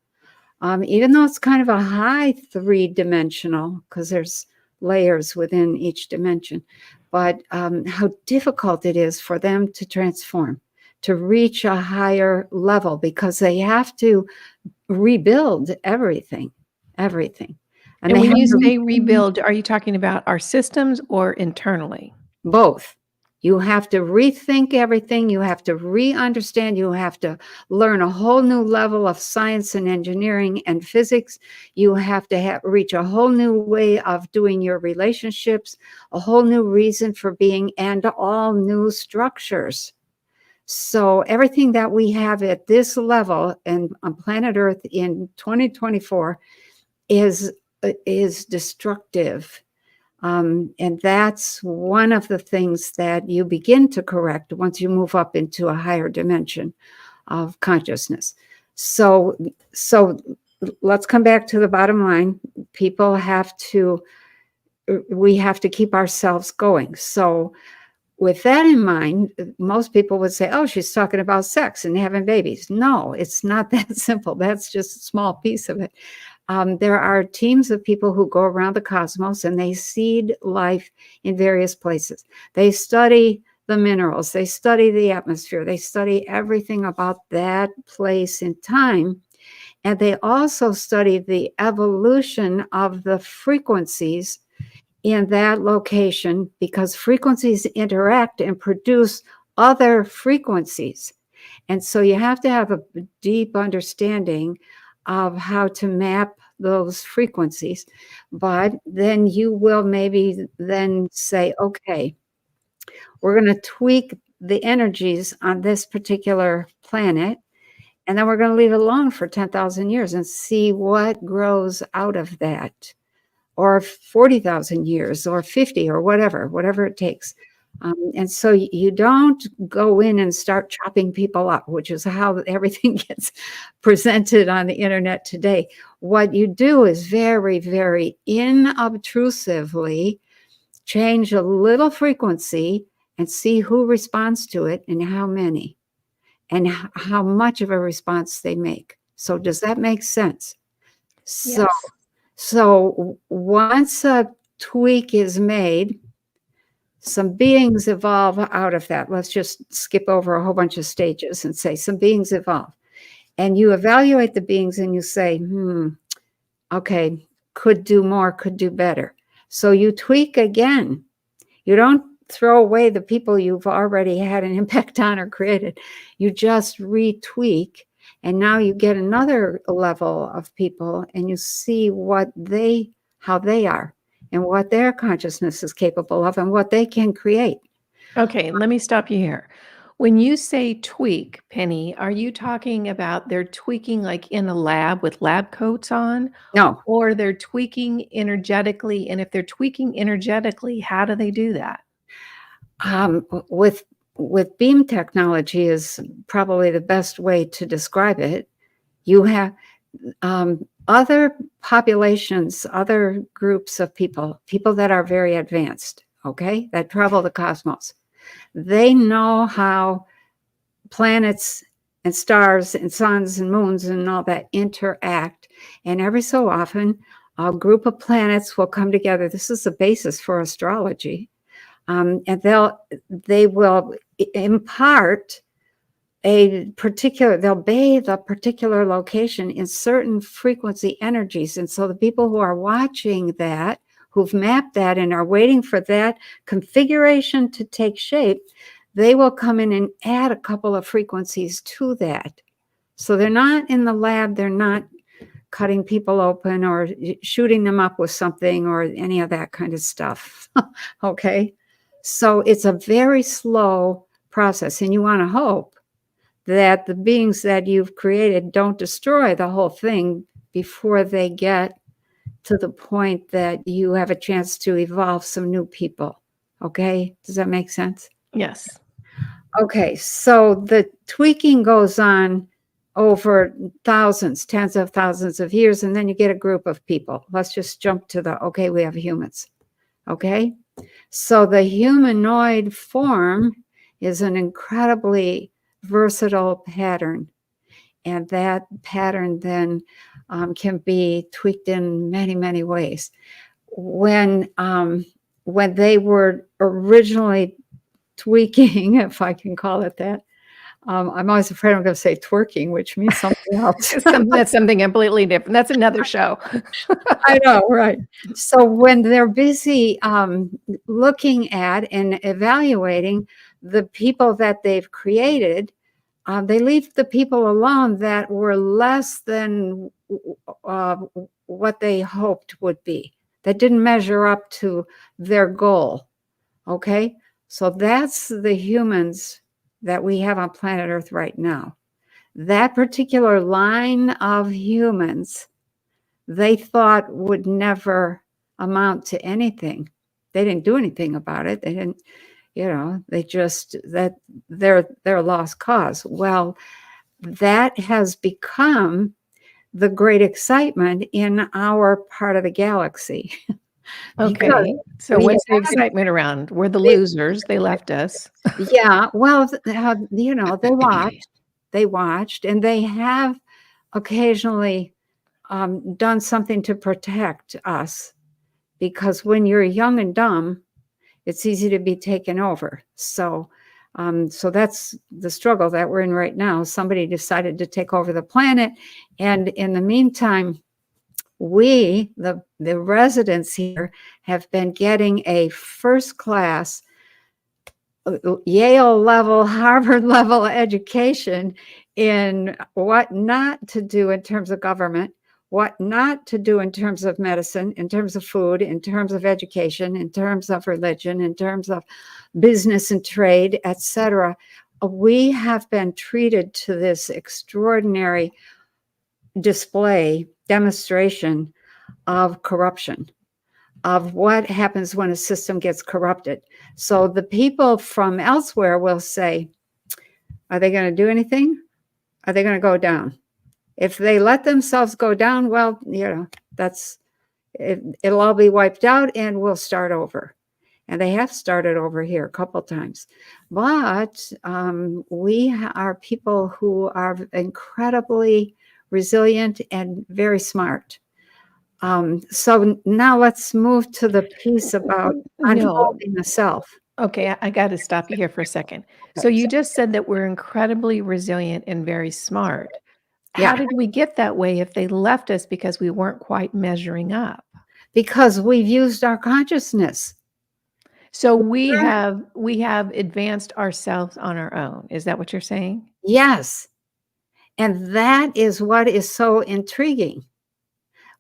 Speaker 2: even though it's kind of a high three-dimensional, because there's layers within each dimension, but how difficult it is for them to transform, to reach a higher level, because they have to rebuild everything, everything. And
Speaker 1: And
Speaker 2: they
Speaker 1: when
Speaker 2: have
Speaker 1: you
Speaker 2: to
Speaker 1: say rebuild, are you talking about our systems or internally?
Speaker 2: both. You have to rethink everything. You have to re-understand. You have to learn a whole new level of science and engineering and physics. You have to reach a whole new way of doing your relationships, a whole new reason for being, and all new structures. So everything that we have at this level and on planet Earth in 2024 is destructive. And that's one of the things that you begin to correct once you move up into a higher dimension of consciousness. So let's come back to the bottom line. We have to keep ourselves going. So with that in mind, most people would say, oh, she's talking about sex and having babies. No, it's not that simple. That's just a small piece of it. There are teams of people who go around the cosmos and they seed life in various places. They study the minerals, they study the atmosphere, they study everything about that place in time. And they also study the evolution of the frequencies in that location because frequencies interact and produce other frequencies. And so you have to have a deep understanding of how to map those frequencies. But then you will maybe then say, okay, we're going to tweak the energies on this particular planet, and then we're going to leave it alone for 10,000 years and see what grows out of that, or 40,000 years, or 50, or whatever it takes. And so you don't go in and start chopping people up, which is how everything gets presented on the internet today. What you do is very, very inobtrusively change a little frequency and see who responds to it and how many, and how much of a response they make. So does that make sense? So,
Speaker 1: Yes.
Speaker 2: so once a tweak is made, some beings evolve out of that. Let's just skip over a whole bunch of stages and say some beings evolve. And you evaluate the beings and you say, okay, could do more, could do better. So you tweak again. You don't throw away the people you've already had an impact on or created. You just retweak. And now you get another level of people and you see how they are and what their consciousness is capable of and what they can create.
Speaker 1: Okay, let me stop you here. When you say tweak, Penny, are you talking about they're tweaking like in a lab with lab coats on,
Speaker 2: No,
Speaker 1: or they're tweaking energetically? And if they're tweaking energetically, how do they do that?
Speaker 2: with beam technology is probably the best way to describe it. You have other populations, other groups of people that are very advanced, okay, that travel the cosmos. They know how planets and stars and suns and moons and all that interact. And every so often, a group of planets will come together. This is the basis for astrology. And they will impart they'll bathe a particular location in certain frequency energies. And so the people who are watching that, who've mapped that and are waiting for that configuration to take shape, they will come in and add a couple of frequencies to that. So they're not in the lab, they're not cutting people open or shooting them up with something or any of that kind of stuff. Okay? So it's a very slow process, and you want to hope that the beings that you've created don't destroy the whole thing before they get to the point that you have a chance to evolve some new people. Okay? Does that make sense?
Speaker 1: Yes.
Speaker 2: Okay, so the tweaking goes on over thousands, tens of thousands of years, and then you get a group of people. Let's just jump to okay, we have humans. Okay? So the humanoid form is an incredibly versatile pattern. And that pattern then can be tweaked in many, many ways. When they were originally tweaking, if I can call it that, I'm always afraid I'm going to say twerking, which means something else.
Speaker 1: That's something completely different. That's another show.
Speaker 2: I know, right. So when they're busy looking at and evaluating the people that they've created, they leave the people alone that were less than what they hoped would be, that didn't measure up to their goal. Okay? So that's the humans that we have on planet Earth right now. That particular line of humans, they thought would never amount to anything. They didn't do anything about it. They didn't, they just, that they're a lost cause. Well, that has become the great excitement in our part of the galaxy.
Speaker 1: Okay. So what's the excitement around? We're the losers. They left us.
Speaker 2: Yeah, well, they watched, and they have occasionally done something to protect us, because when you're young and dumb, it's easy to be taken over. So that's the struggle that we're in right now. Somebody decided to take over the planet, and in the meantime, we, the residents here, have been getting a first class Yale level, Harvard level education in what not to do in terms of government, what not to do in terms of medicine, in terms of food, in terms of education, in terms of religion, in terms of business and trade, etc. We have been treated to this extraordinary demonstration of corruption, of what happens when a system gets corrupted. So the people from elsewhere will say, are they going to do anything? Are they going to go down? If they let themselves go down, well, that's it, it'll all be wiped out and we'll start over. And they have started over here a couple times. But we are people who are incredibly resilient and very smart. So now let's move to the piece about
Speaker 1: No.
Speaker 2: unfolding the self.
Speaker 1: Okay, I got to stop you here for a second. So you just said that we're incredibly resilient and very smart. How
Speaker 2: Yeah,
Speaker 1: did we get that way if they left us because we weren't quite measuring up?
Speaker 2: because we've used our consciousness.
Speaker 1: So we have advanced ourselves on our own. Is that what you're saying?
Speaker 2: Yes. And that is what is so intriguing.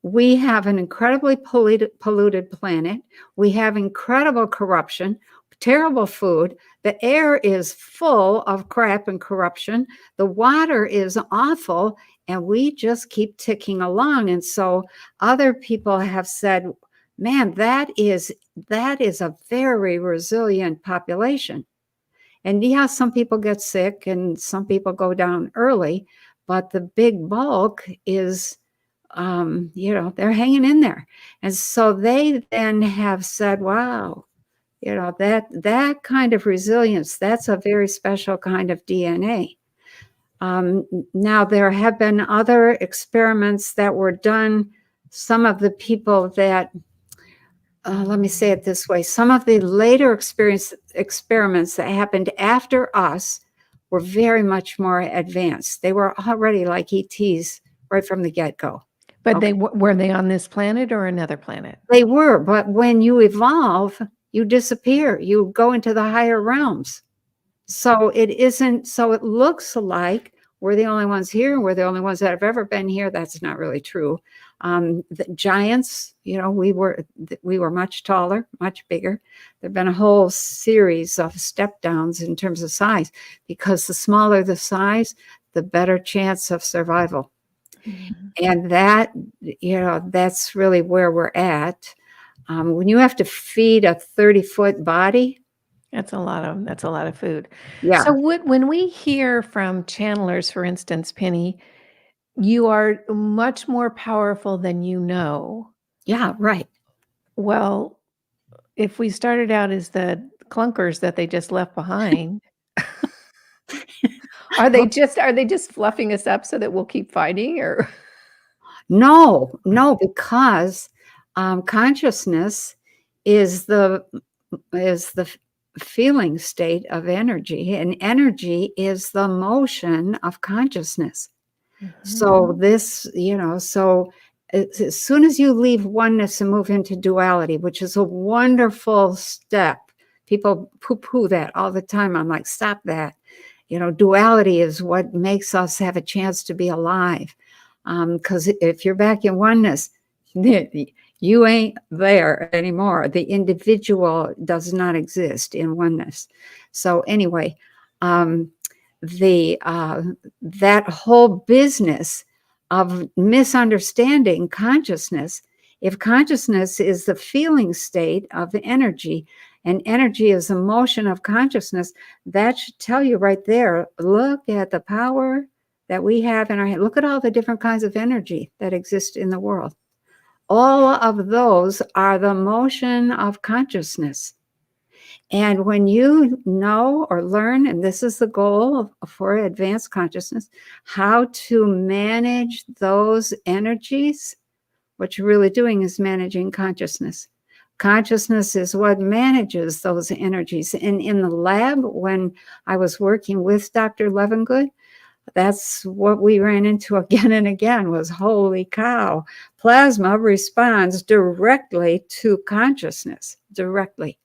Speaker 2: We have an incredibly polluted planet. We have incredible corruption, terrible food. The air is full of crap and corruption. The water is awful, and we just keep ticking along. And so other people have said, man, that is a very resilient population. And yeah, some people get sick and some people go down early, but the big bulk is they're hanging in there. And so they then have said, wow, that kind of resilience, that's a very special kind of DNA. Now, there have been other experiments that were done. Some of the people that, let me say it this way, some of the later experiments that happened after us were very much more advanced. They were already like ETs right from the get-go.
Speaker 1: But were they on this planet or another planet?
Speaker 2: They were, but when you evolve, you disappear. You go into the higher realms. So it looks like we're the only ones here. We're the only ones that have ever been here. That's not really true. The giants, we were much taller, much bigger. There've been a whole series of step downs in terms of size, because the smaller the size, the better chance of survival. And that's really where we're at. When you have to feed a 30-foot body,
Speaker 1: that's a lot of food.
Speaker 2: yeah.
Speaker 1: So when we hear from channelers, for instance, Penny, you are much more powerful than you know.
Speaker 2: Yeah, right.
Speaker 1: Well, if we started out as the clunkers that they just left behind, are they just fluffing us up so that we'll keep fighting, or?
Speaker 2: No, because consciousness is the feeling state of energy, and energy is the motion of consciousness. So this, so as soon as you leave oneness and move into duality, which is a wonderful step, people poo-poo that all the time. I'm like, stop that. Duality is what makes us have a chance to be alive. Because if you're back in oneness, you ain't there anymore. The individual does not exist in oneness. So anyway, that whole business of misunderstanding consciousness, if consciousness is the feeling state of the energy, and energy is the motion of consciousness, that should tell you right there, look at the power that we have in our head. Look at all the different kinds of energy that exist in the world. All of those are the motion of consciousness. And when you know or learn, and this is the goal for advanced consciousness, how to manage those energies, what you're really doing is managing consciousness. Consciousness is what manages those energies. And in the lab, when I was working with Dr. Levengood, that's what we ran into again and again was, holy cow, Plasma responds directly to consciousness, directly.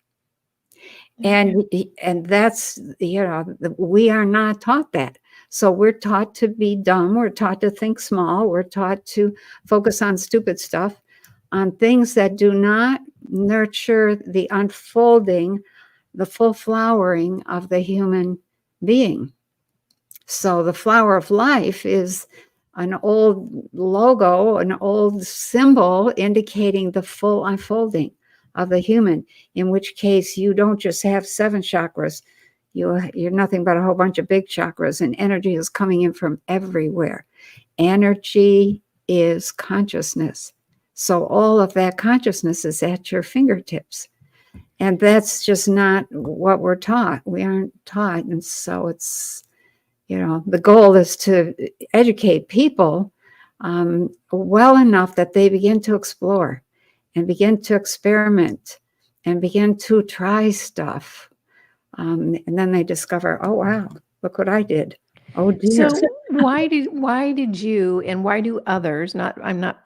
Speaker 1: Okay.
Speaker 2: And that's, we are not taught that. So we're taught to be dumb. We're taught to think small. We're taught to focus on stupid stuff, on things that do not nurture the unfolding, the full flowering of the human being. So the flower of life is an old logo, an old symbol indicating the full unfolding of the human, in which case you don't just have 7 chakras, you're nothing but a whole bunch of big chakras, and energy is coming in from everywhere. Energy is consciousness. So all of that consciousness is at your fingertips. And that's just not what we're taught. We aren't taught. And so it's, the goal is to educate people well enough that they begin to explore and begin to experiment and begin to try stuff. And then they discover, oh, wow, look what I did. Oh, dear.
Speaker 1: So why did you and why do others, not I'm not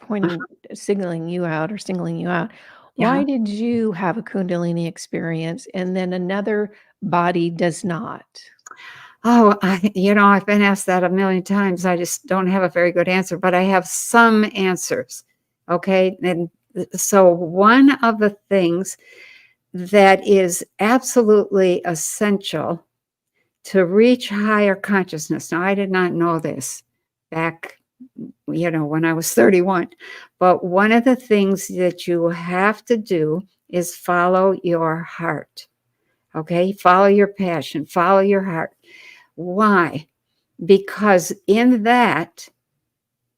Speaker 1: signaling you out or singling you out.
Speaker 2: Yeah.
Speaker 1: Why did you have a Kundalini experience and then another body does not?
Speaker 2: Oh, I've been asked that a million times. I just don't have a very good answer, but I have some answers. Okay. And so one of the things that is absolutely essential to reach higher consciousness. Now, I did not know this back, when I was 31, but one of the things that you have to do is follow your heart. Okay. Follow your passion, follow your heart. Why? Because in that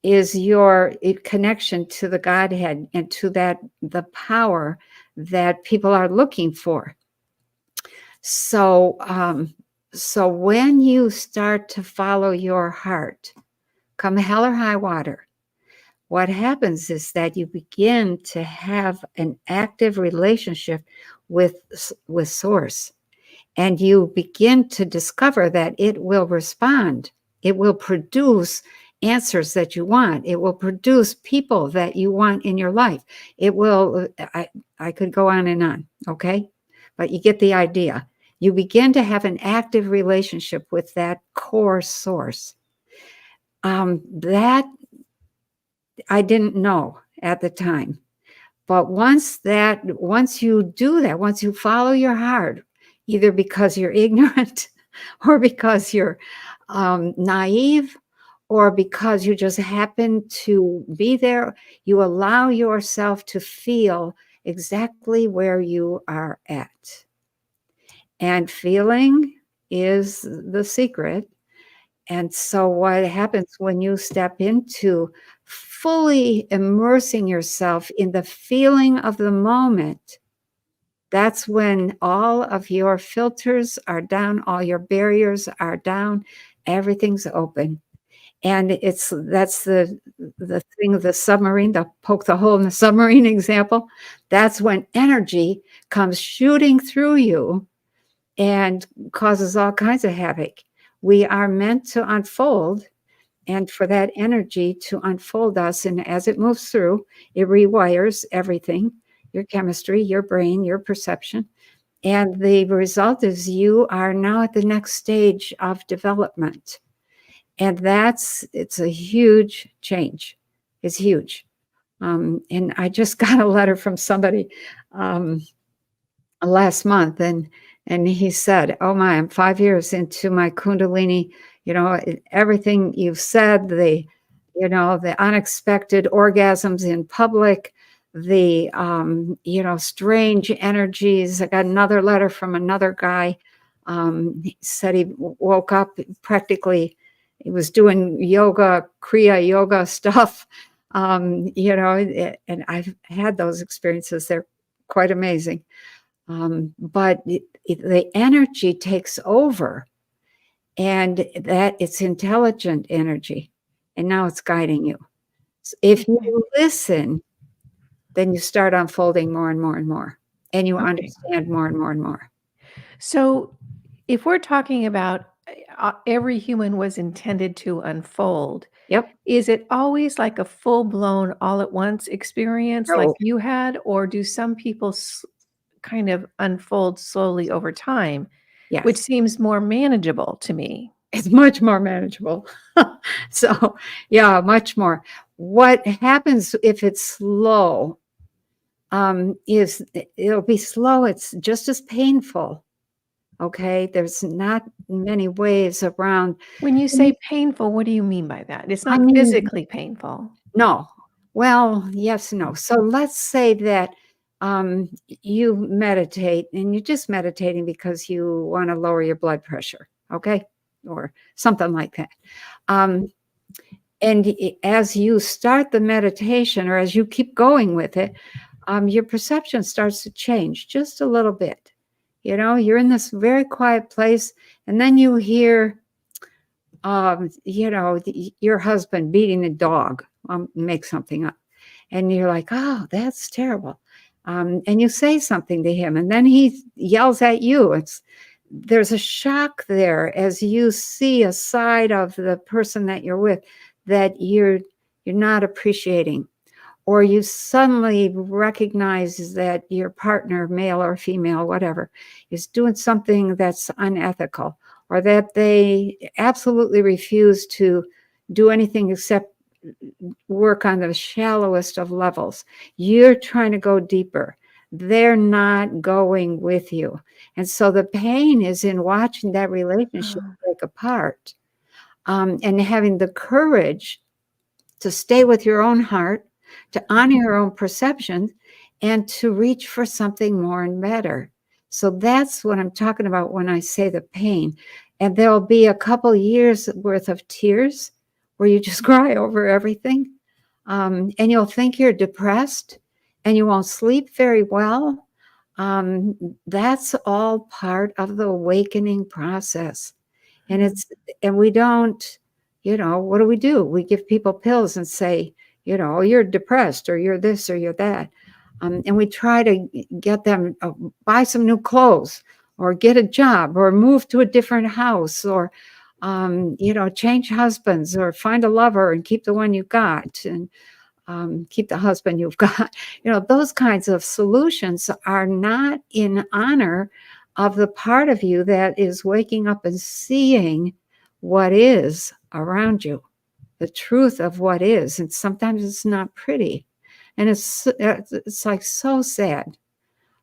Speaker 2: is your connection to the Godhead and to the power that people are looking for. So when you start to follow your heart, come hell or high water, what happens is that you begin to have an active relationship with Source. And you begin to discover that it will respond. It will produce answers that you want. It will produce people that you want in your life. It will, I could go on, okay? But you get the idea. You begin to have an active relationship with that core source. That I didn't know at the time. But once you do that, once you follow your heart, either because you're ignorant or because you're naive or because you just happen to be there, you allow yourself to feel exactly where you are at. And feeling is the secret. And so what happens when you step into fully immersing yourself in the feeling of the moment, that's when all of your filters are down, all your barriers are down, everything's open. And that's the thing, the submarine, the poke the hole in the submarine example. That's when energy comes shooting through you and causes all kinds of havoc. We are meant to unfold, and for that energy to unfold us, and as it moves through, it rewires everything, your chemistry, your brain, your perception. And the result is you are now at the next stage of development. And it's a huge change. It's huge. And I just got a letter from somebody last month, and he said, oh my, I'm 5 years into my Kundalini, everything you've said, the unexpected orgasms in public, the strange energies. I got another letter from another guy. He said he woke up practically, he was doing yoga, Kriya yoga stuff. And I've had those experiences. They're quite amazing. But the energy takes over, and that it's intelligent energy, and now it's guiding you. If
Speaker 1: Okay.
Speaker 2: you listen, then you start unfolding more and more and more, and you
Speaker 1: Okay.
Speaker 2: understand more and more and more.
Speaker 1: So if we're talking about every human was intended to unfold.
Speaker 2: Yep.
Speaker 1: Is it always like a full-blown all at once experience like
Speaker 2: No.
Speaker 1: you had, or do some people kind of unfold slowly over time, which
Speaker 2: Yes.
Speaker 1: seems more manageable to me?
Speaker 2: It's much more manageable. So, yeah, much more. What happens if it's slow, is it'll be slow, it's just as painful, okay? There's not many ways around.
Speaker 1: When you
Speaker 2: I mean
Speaker 1: say painful, what do you mean by that? It's
Speaker 2: I
Speaker 1: not
Speaker 2: mean,
Speaker 1: physically painful.
Speaker 2: no. Well, yes and no. So let's say that, you meditate and you're just meditating because you wanna lower your blood pressure, okay? Or something like that. Um, and as you start the meditation or as you keep going with it, your perception starts to change just a little bit. You know, you're in this very quiet place, and then you hear, your husband beating a dog. Make something up, and you're like, "Oh, that's terrible," and you say something to him, and then he yells at you. There's a shock there as you see a side of the person that you're with that you're not appreciating, or you suddenly recognize that your partner, male or female, whatever, is doing something that's unethical, or that they absolutely refuse to do anything except work on the shallowest of levels. You're trying to go deeper. They're not going with you. And so the pain is in watching that relationship
Speaker 1: Oh,
Speaker 2: break apart, and having the courage to stay with your own heart, to honor your own perceptions, and to reach for something more and better. So that's what I'm talking about when I say the pain. And there'll be a couple years worth of tears where you just cry over everything. And you'll think you're depressed and you won't sleep very well. Um, that's all part of the awakening process. And
Speaker 1: mm.
Speaker 2: it's and we don't, what do? We give people pills and say, "Oh, you're depressed or you're this or you're that." And we try to get them, buy some new clothes or get a job or move to a different house or, change husbands or find a lover and keep the one you got and, keep the husband you've got. Those kinds of solutions are not in honor of the part of you that is waking up and seeing what is around you, the truth of what is. And sometimes it's not pretty. And it's like so sad.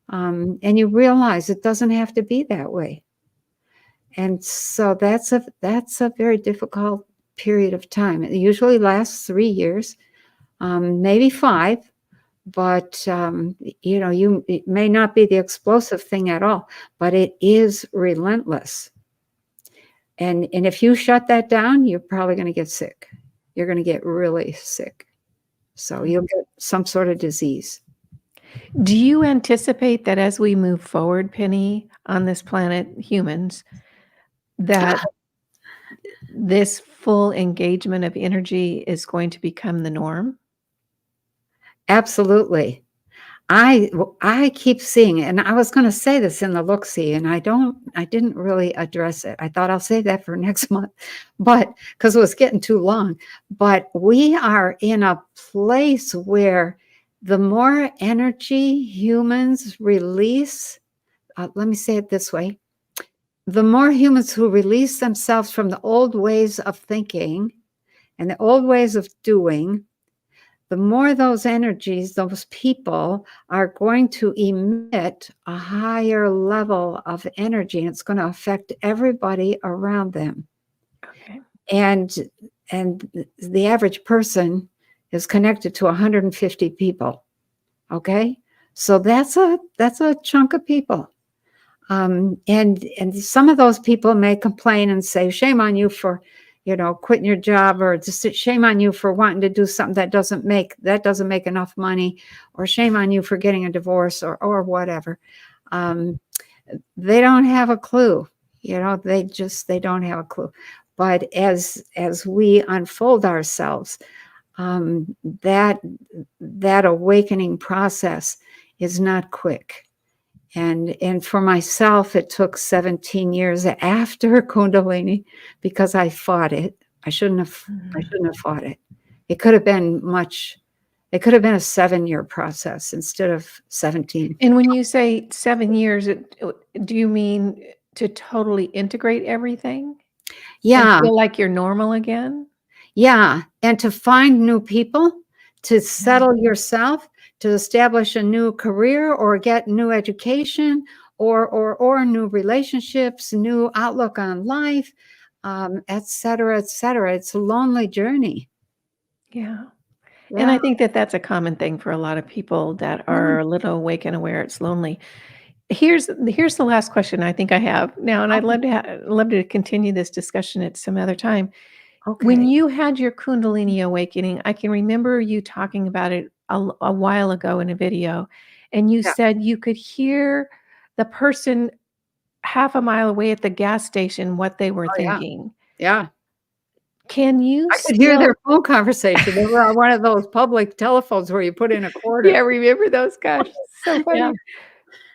Speaker 2: And you realize it doesn't have to be that way. And so that's a very difficult period of time. It usually lasts 3 years, maybe 5, but it may not be the explosive thing at all, but it is relentless. And if you shut that down, you're probably going to get sick. You're going to get really sick. So you'll get some sort of disease.
Speaker 1: Do you anticipate that as we move forward, Penny, on this planet, humans, that this full engagement of energy is going to become the norm?
Speaker 2: Absolutely. I keep seeing it, and I was gonna say this in the look-see, and I didn't really address it. I thought I'll save that for next month, but because it was getting too long. But we are in a place where the more energy humans release, let me say it this way, the more humans who release themselves from the old ways of thinking and the old ways of doing, the more those energies, those people are going to emit a higher level of energy, and it's going to affect everybody around them.
Speaker 1: Okay.
Speaker 2: And the average person is connected to 150 people. Okay, so that's a chunk of people. And some of those people may complain and say, "Shame on you for, quitting your job," or just shame on you for wanting to do something that doesn't make enough money, or shame on you for getting a divorce or whatever. Um, they don't have a clue. They don't have a clue. But as we unfold ourselves, that awakening process is not quick. And for myself, it took 17 years after Kundalini because I fought it. I
Speaker 1: Mhm.
Speaker 2: shouldn't have fought it. It could have been much it could have been a 7-year process instead of 17.
Speaker 1: And when you say 7 years, do you mean to totally integrate everything and
Speaker 2: Yeah,
Speaker 1: feel like you're normal again?
Speaker 2: yeah, and to find new people, to
Speaker 1: Yeah.
Speaker 2: settle yourself, to establish a new career or get new education or new relationships, new outlook on life, et cetera, et cetera. It's a lonely journey.
Speaker 1: Yeah. And
Speaker 2: Yeah,
Speaker 1: I think that that's a common thing for a lot of people that
Speaker 2: yeah,
Speaker 1: are a little awake and aware it's lonely. Here's the last question I think I have now, and I'd
Speaker 2: okay,
Speaker 1: love to continue this discussion at some other time. When
Speaker 2: okay,
Speaker 1: you had your Kundalini awakening, I can remember you talking about it a while ago in a video, and you
Speaker 2: yeah,
Speaker 1: said you could hear the person half a mile away at the gas station what they were
Speaker 2: oh, yeah,
Speaker 1: thinking.
Speaker 2: yeah.
Speaker 1: Can you
Speaker 2: I could hear
Speaker 1: still
Speaker 2: their phone conversation. They were on one of those public telephones where you put in a quarter.
Speaker 1: Yeah, remember those? Gosh, so
Speaker 2: Yeah,
Speaker 1: funny.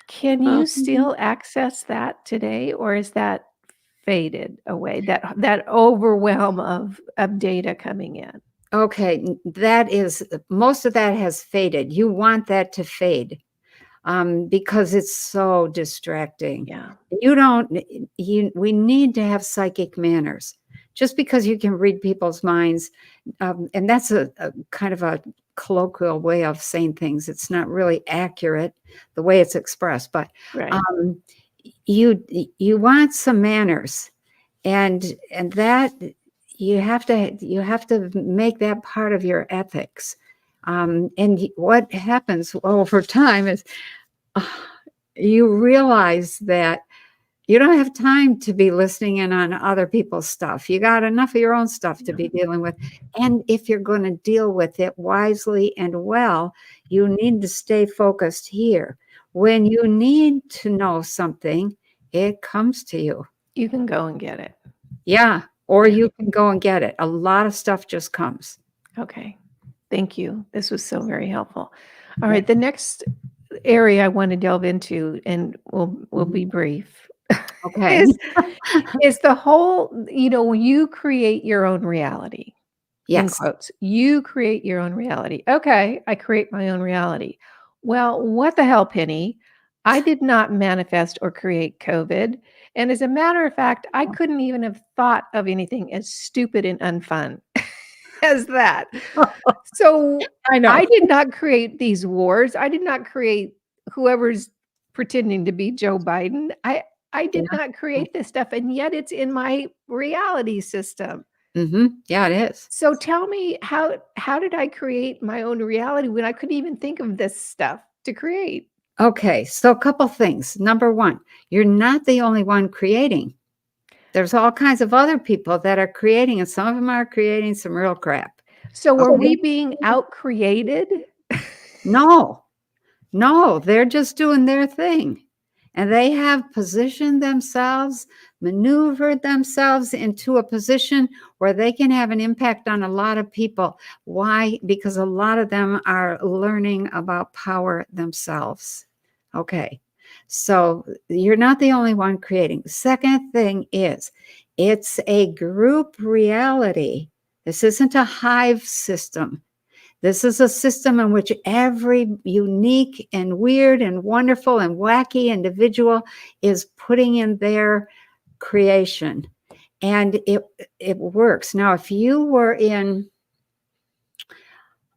Speaker 1: Can you
Speaker 2: mhm.
Speaker 1: still access that today, or is that faded away, that overwhelm of data coming in?
Speaker 2: Okay, that is most of that has faded. You want that to fade, because it's so distracting.
Speaker 1: Yeah,
Speaker 2: You don't we need to have psychic manners. Just because you can read people's minds, and that's a kind of a colloquial way of saying things. It's not really accurate the way it's expressed, but
Speaker 1: right.
Speaker 2: um, you want some manners, and that you have to make that part of your ethics. What happens over time is uh, you realize that you don't have time to be listening in on other people's stuff. You got enough of your own stuff to
Speaker 1: Yeah.
Speaker 2: be dealing with. And if you're going to deal with it wisely and well, you need to stay focused here. When you need to know something, it comes to you.
Speaker 1: You can go and get it.
Speaker 2: Yeah. Or
Speaker 1: Yeah,
Speaker 2: you can go and get it. A lot of stuff just comes.
Speaker 1: okay. Thank you. This was so very helpful. All
Speaker 2: Yeah.
Speaker 1: right, the next area I wanna delve into, and we'll
Speaker 2: Mhm.
Speaker 1: be brief,
Speaker 2: Okay.
Speaker 1: is is the whole when you create your own reality. In
Speaker 2: Yes.
Speaker 1: quotes, "You create your own reality." Okay, I create my own reality. Well, what the hell, Penny? I did not manifest or create COVID, and as a matter of fact, I couldn't even have thought of anything as stupid and unfun as that. So,
Speaker 2: I know.
Speaker 1: I did not create these wars. I did not create whoever's pretending to be Joe Biden. I did
Speaker 2: Yeah.
Speaker 1: not create this stuff, and yet it's in my reality system.
Speaker 2: Mhm. Yeah, it is.
Speaker 1: So tell me how did I create my own reality when I couldn't even think of this stuff to create?
Speaker 2: Okay, so a couple things. Number 1, you're not the only one creating. There's all kinds of other people that are creating, and some of them are creating some real crap.
Speaker 1: So were
Speaker 2: Okay?
Speaker 1: we being out-created?
Speaker 2: No, no, they're just doing their thing. And they have positioned themselves, maneuvered themselves into a position where they can have an impact on a lot of people. Why? Because a lot of them are learning about power themselves. Okay. So you're not the only one creating. The second thing is it's a group reality. This isn't a hive system. This is a system in which every unique and weird and wonderful and wacky individual is putting in their creation. And it works. Now, if you were in,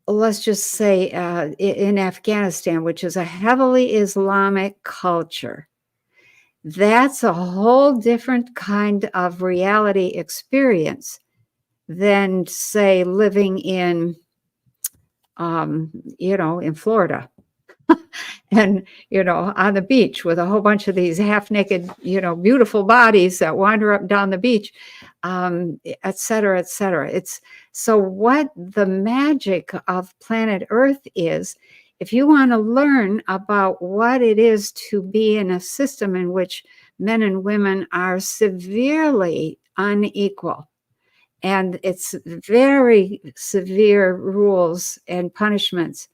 Speaker 2: let's just say, in Afghanistan, which is a heavily Islamic culture, that's a whole different kind of reality experience than, say, living in Florida. And on the beach with a whole bunch of these half naked, beautiful bodies that wander up and down the beach, et cetera, et cetera. It's so what the magic of planet Earth is. If you want to learn about what it is to be in a system in which men and women are severely unequal, and it's very severe rules and punishments,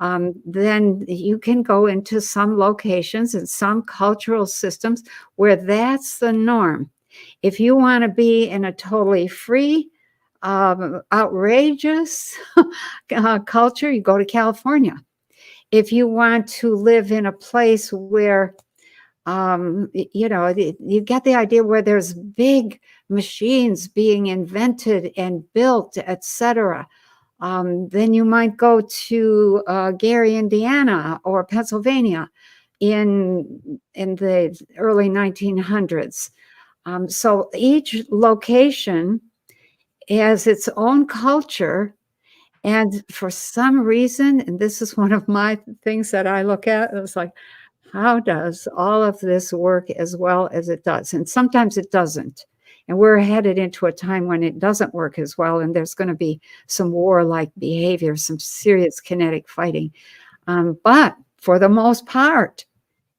Speaker 2: then you can go into some locations and some cultural systems where that's the norm. If you want to be in a totally free, outrageous culture, you go to California. If you want to live in a place where, you get the idea where there's big machines being invented and built, etc., then you might go to Gary, Indiana, or Pennsylvania in the early 1900s. So each location has its own culture. And for some reason, and this is one of my things that I look at, it's like, how does all of this work as well as it does? And sometimes it doesn't. And we're headed into a time when it doesn't work as well. And there's going to be some warlike behavior, some serious kinetic fighting. But for the most part,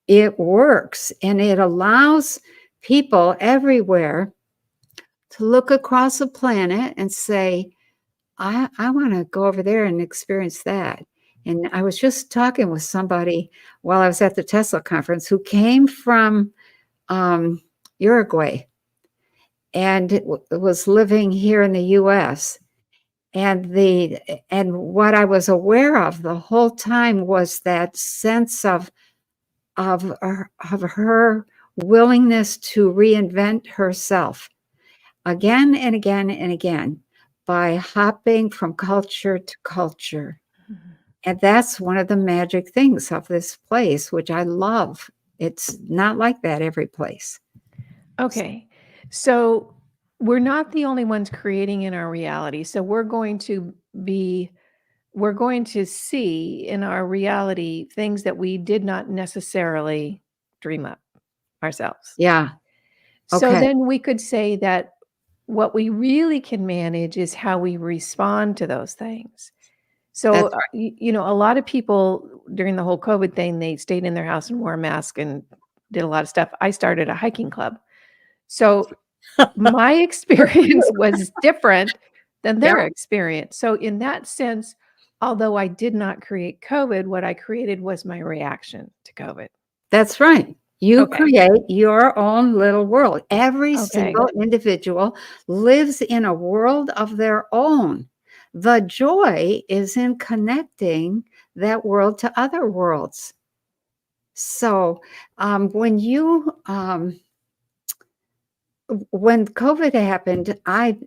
Speaker 2: it works. And it allows people everywhere to look across the planet and say, I want to go over there and experience that. And I was just talking with somebody while I was at the Tesla conference who came from Uruguay and was living here in the U.S. And what I was aware of the whole time was that sense of her willingness to reinvent herself again and again and again by hopping from culture to culture.
Speaker 1: Mhm.
Speaker 2: And that's one of the magic things of this place, which I love. It's not like that every place.
Speaker 1: Okay. So we're not the only ones creating in our reality. So we're going to see in our reality things that we did not necessarily dream up ourselves.
Speaker 2: Yeah.
Speaker 1: So
Speaker 2: Okay.
Speaker 1: then we could say that what we really can manage is how we respond to those things. So,
Speaker 2: That's right.
Speaker 1: a lot of people during the whole COVID thing, they stayed in their house and wore a mask and did a lot of stuff. I started a hiking club. So my experience was different than
Speaker 2: Yeah,
Speaker 1: their experience. So in that sense, although I did not create COVID, what I created was my reaction to COVID.
Speaker 2: that's right. You
Speaker 1: Okay.
Speaker 2: create your own little world. Every
Speaker 1: Okay.
Speaker 2: single individual lives in a world of their own. The joy is in connecting that world to other worlds. So when COVID happened, I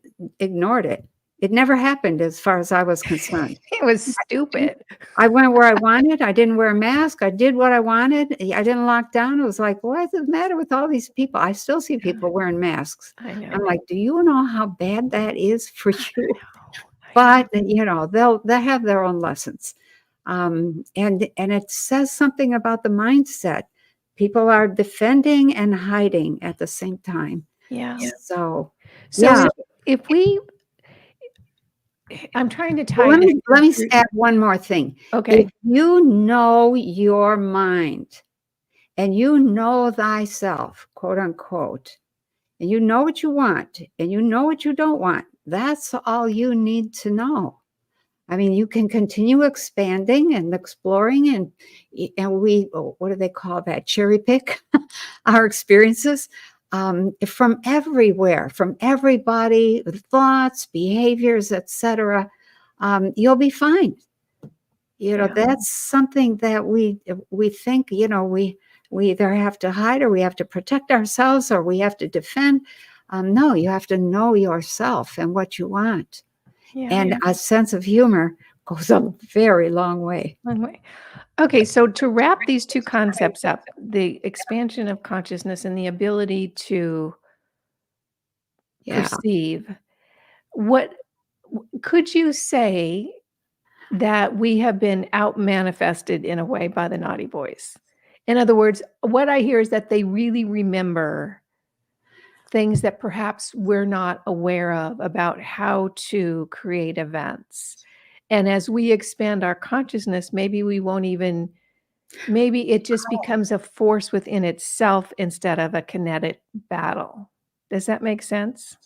Speaker 2: ignored it. It never happened as far as I was concerned.
Speaker 1: It was stupid.
Speaker 2: I went where I wanted. I didn't wear a mask. I did what I wanted. I didn't lock down. It was like, what's the matter with all these people? I still see people wearing masks.
Speaker 1: I
Speaker 2: I'm
Speaker 1: know.
Speaker 2: like, do you know how bad that is for you?
Speaker 1: I know.
Speaker 2: But they'll have their own lessons, and it says something about the mindset. People are defending and hiding at the same time.
Speaker 1: Yeah.
Speaker 2: So,
Speaker 1: So
Speaker 2: yeah.
Speaker 1: if we I'm trying to
Speaker 2: Well,
Speaker 1: tie this
Speaker 2: let me
Speaker 1: into
Speaker 2: add one more thing. If
Speaker 1: okay.
Speaker 2: you know your mind and you know thyself, quote unquote, and you know what you want and you know what you don't want, that's all you need to know. I mean, you can continue expanding and exploring, and we what do they call that? Cherry pick our experiences from everywhere, from everybody, thoughts, behaviors, etc. You'll be fine.
Speaker 1: Yeah.
Speaker 2: That's something that we think. We either have to hide or we have to protect ourselves or we have to defend. No, you have to know yourself and what you want.
Speaker 1: Yeah.
Speaker 2: And a sense of humor goes a very long way.
Speaker 1: Long way. Okay, so to wrap these two concepts up, the expansion of consciousness and the ability to
Speaker 2: Yeah.
Speaker 1: perceive, what could you say that we have been out manifested in a way by the naughty boys? In other words, what I hear is that they really remember things that perhaps we're not aware of about how to create events. And as we expand our consciousness, maybe it just becomes a force within itself instead of a kinetic battle. Does that make sense?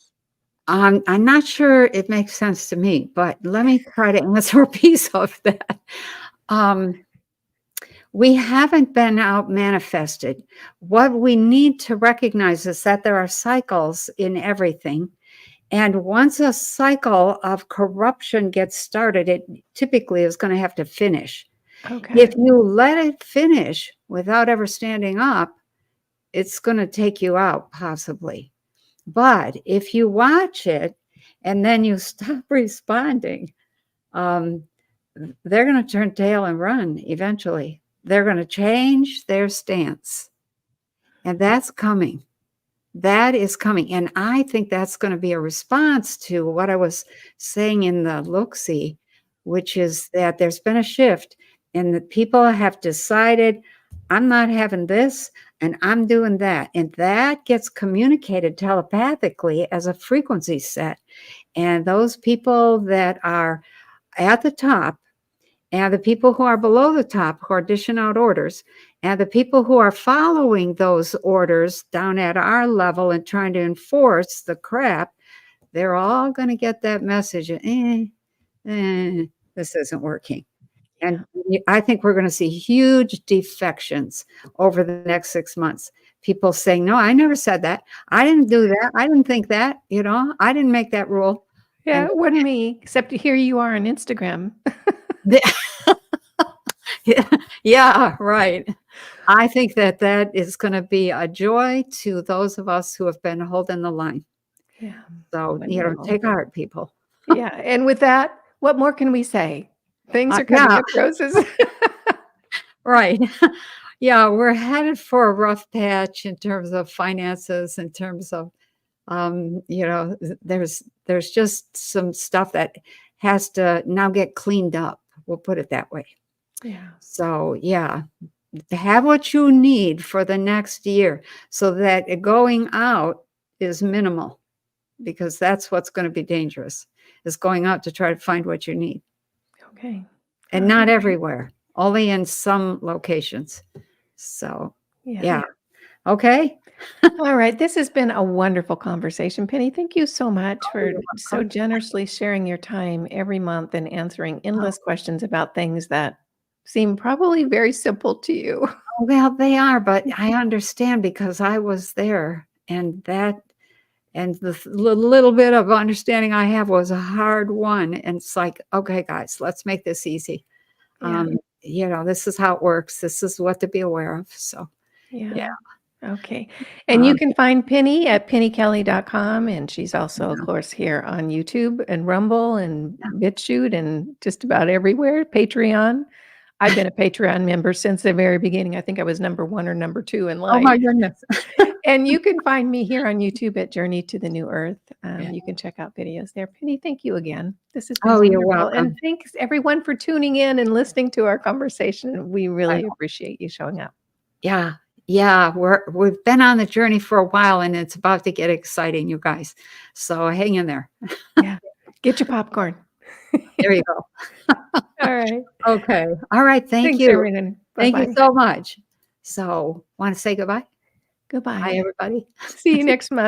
Speaker 2: I'm not sure it makes sense to me, but let me try to answer a piece of that. Um, we haven't been out manifested. What we need to recognize is that there are cycles in everything. And once a cycle of corruption gets started, it typically is going to have to finish. If
Speaker 1: Okay.
Speaker 2: you let it finish without ever standing up, it's going to take you out, possibly. But if you watch it and then you stop responding, um, they're going to turn tail and run eventually. They're going to change their stance. And that's coming. That is coming. And I think that's going to be a response to what I was saying in the look-see, which is that there's been a shift and that people have decided, I'm not having this and I'm doing that. And that gets communicated telepathically as a frequency set. And those people that are at the top and the people who are below the top who are dishing out orders, and the people who are following those orders down at our level and trying to enforce the crap, they're all going to get that message. This isn't working. And I think we're going to see huge defections over the next 6 months. People saying, no, I never said that. I didn't do that. I didn't think that, I didn't make that rule.
Speaker 1: Yeah,
Speaker 2: And
Speaker 1: it wasn't me, except here you are on Instagram.
Speaker 2: yeah, right. I think that that is going to be a joy to those of us who have been holding the line.
Speaker 1: Yeah,
Speaker 2: So,
Speaker 1: wonderful.
Speaker 2: take heart, people.
Speaker 1: Yeah, and with that, what more can we say? Things are coming
Speaker 2: Yeah,
Speaker 1: up roses.
Speaker 2: right. Yeah, we're headed for a rough patch in terms of finances, in terms of, there's just some stuff that has to now get cleaned up. We'll put it that way.
Speaker 1: Yeah,
Speaker 2: So, yeah, have what you need for the next year so that going out is minimal, because that's what's going to be dangerous, is going out to try to find what you need.
Speaker 1: okay.
Speaker 2: And
Speaker 1: All
Speaker 2: not
Speaker 1: right.
Speaker 2: everywhere, only in some locations. So,
Speaker 1: Yeah.
Speaker 2: yeah. Okay.
Speaker 1: All right, this has been a wonderful conversation, Penny. Thank you so much
Speaker 2: Oh,
Speaker 1: for
Speaker 2: you're
Speaker 1: so
Speaker 2: welcome.
Speaker 1: generously sharing your time every month and answering
Speaker 2: Oh,
Speaker 1: endless questions about things that seem probably very simple to you.
Speaker 2: well, they are, but I understand because I was there, and the little bit of understanding I have was a hard one. And it's like, okay, guys, let's make this easy.
Speaker 1: Yeah,
Speaker 2: This is how it works. This is what to be aware of. So, yeah.
Speaker 1: yeah. Okay. And you
Speaker 2: Um,
Speaker 1: can find Penny at pennykelly.com, and she's also, of
Speaker 2: yeah,
Speaker 1: course, here on YouTube and Rumble and
Speaker 2: yeah.
Speaker 1: BitChute and just about everywhere. Patreon. I've been a Patreon member since the very beginning. I think I was number 1 or number 2 in
Speaker 2: Oh
Speaker 1: line.
Speaker 2: my goodness.
Speaker 1: And you can find me here on YouTube at Journey to the New Earth.
Speaker 2: Yeah.
Speaker 1: You can check out videos there. Penny, thank you again. This has been
Speaker 2: Oh, you're
Speaker 1: wonderful. And
Speaker 2: welcome.
Speaker 1: thanks everyone for tuning in and listening to our conversation. We
Speaker 2: I
Speaker 1: really
Speaker 2: know.
Speaker 1: appreciate you showing up.
Speaker 2: Yeah. Yeah. We've been on the journey for a while, and it's about to get exciting, you guys. So hang in there.
Speaker 1: Yeah. Get your popcorn.
Speaker 2: There you go.
Speaker 1: All right.
Speaker 2: Okay. All right. Thank
Speaker 1: Thanks,
Speaker 2: you.
Speaker 1: everyone.
Speaker 2: Thank you
Speaker 1: Bye-bye.
Speaker 2: so much. So, want to say goodbye? Bye,
Speaker 1: Goodbye.
Speaker 2: everybody.
Speaker 1: See you next month.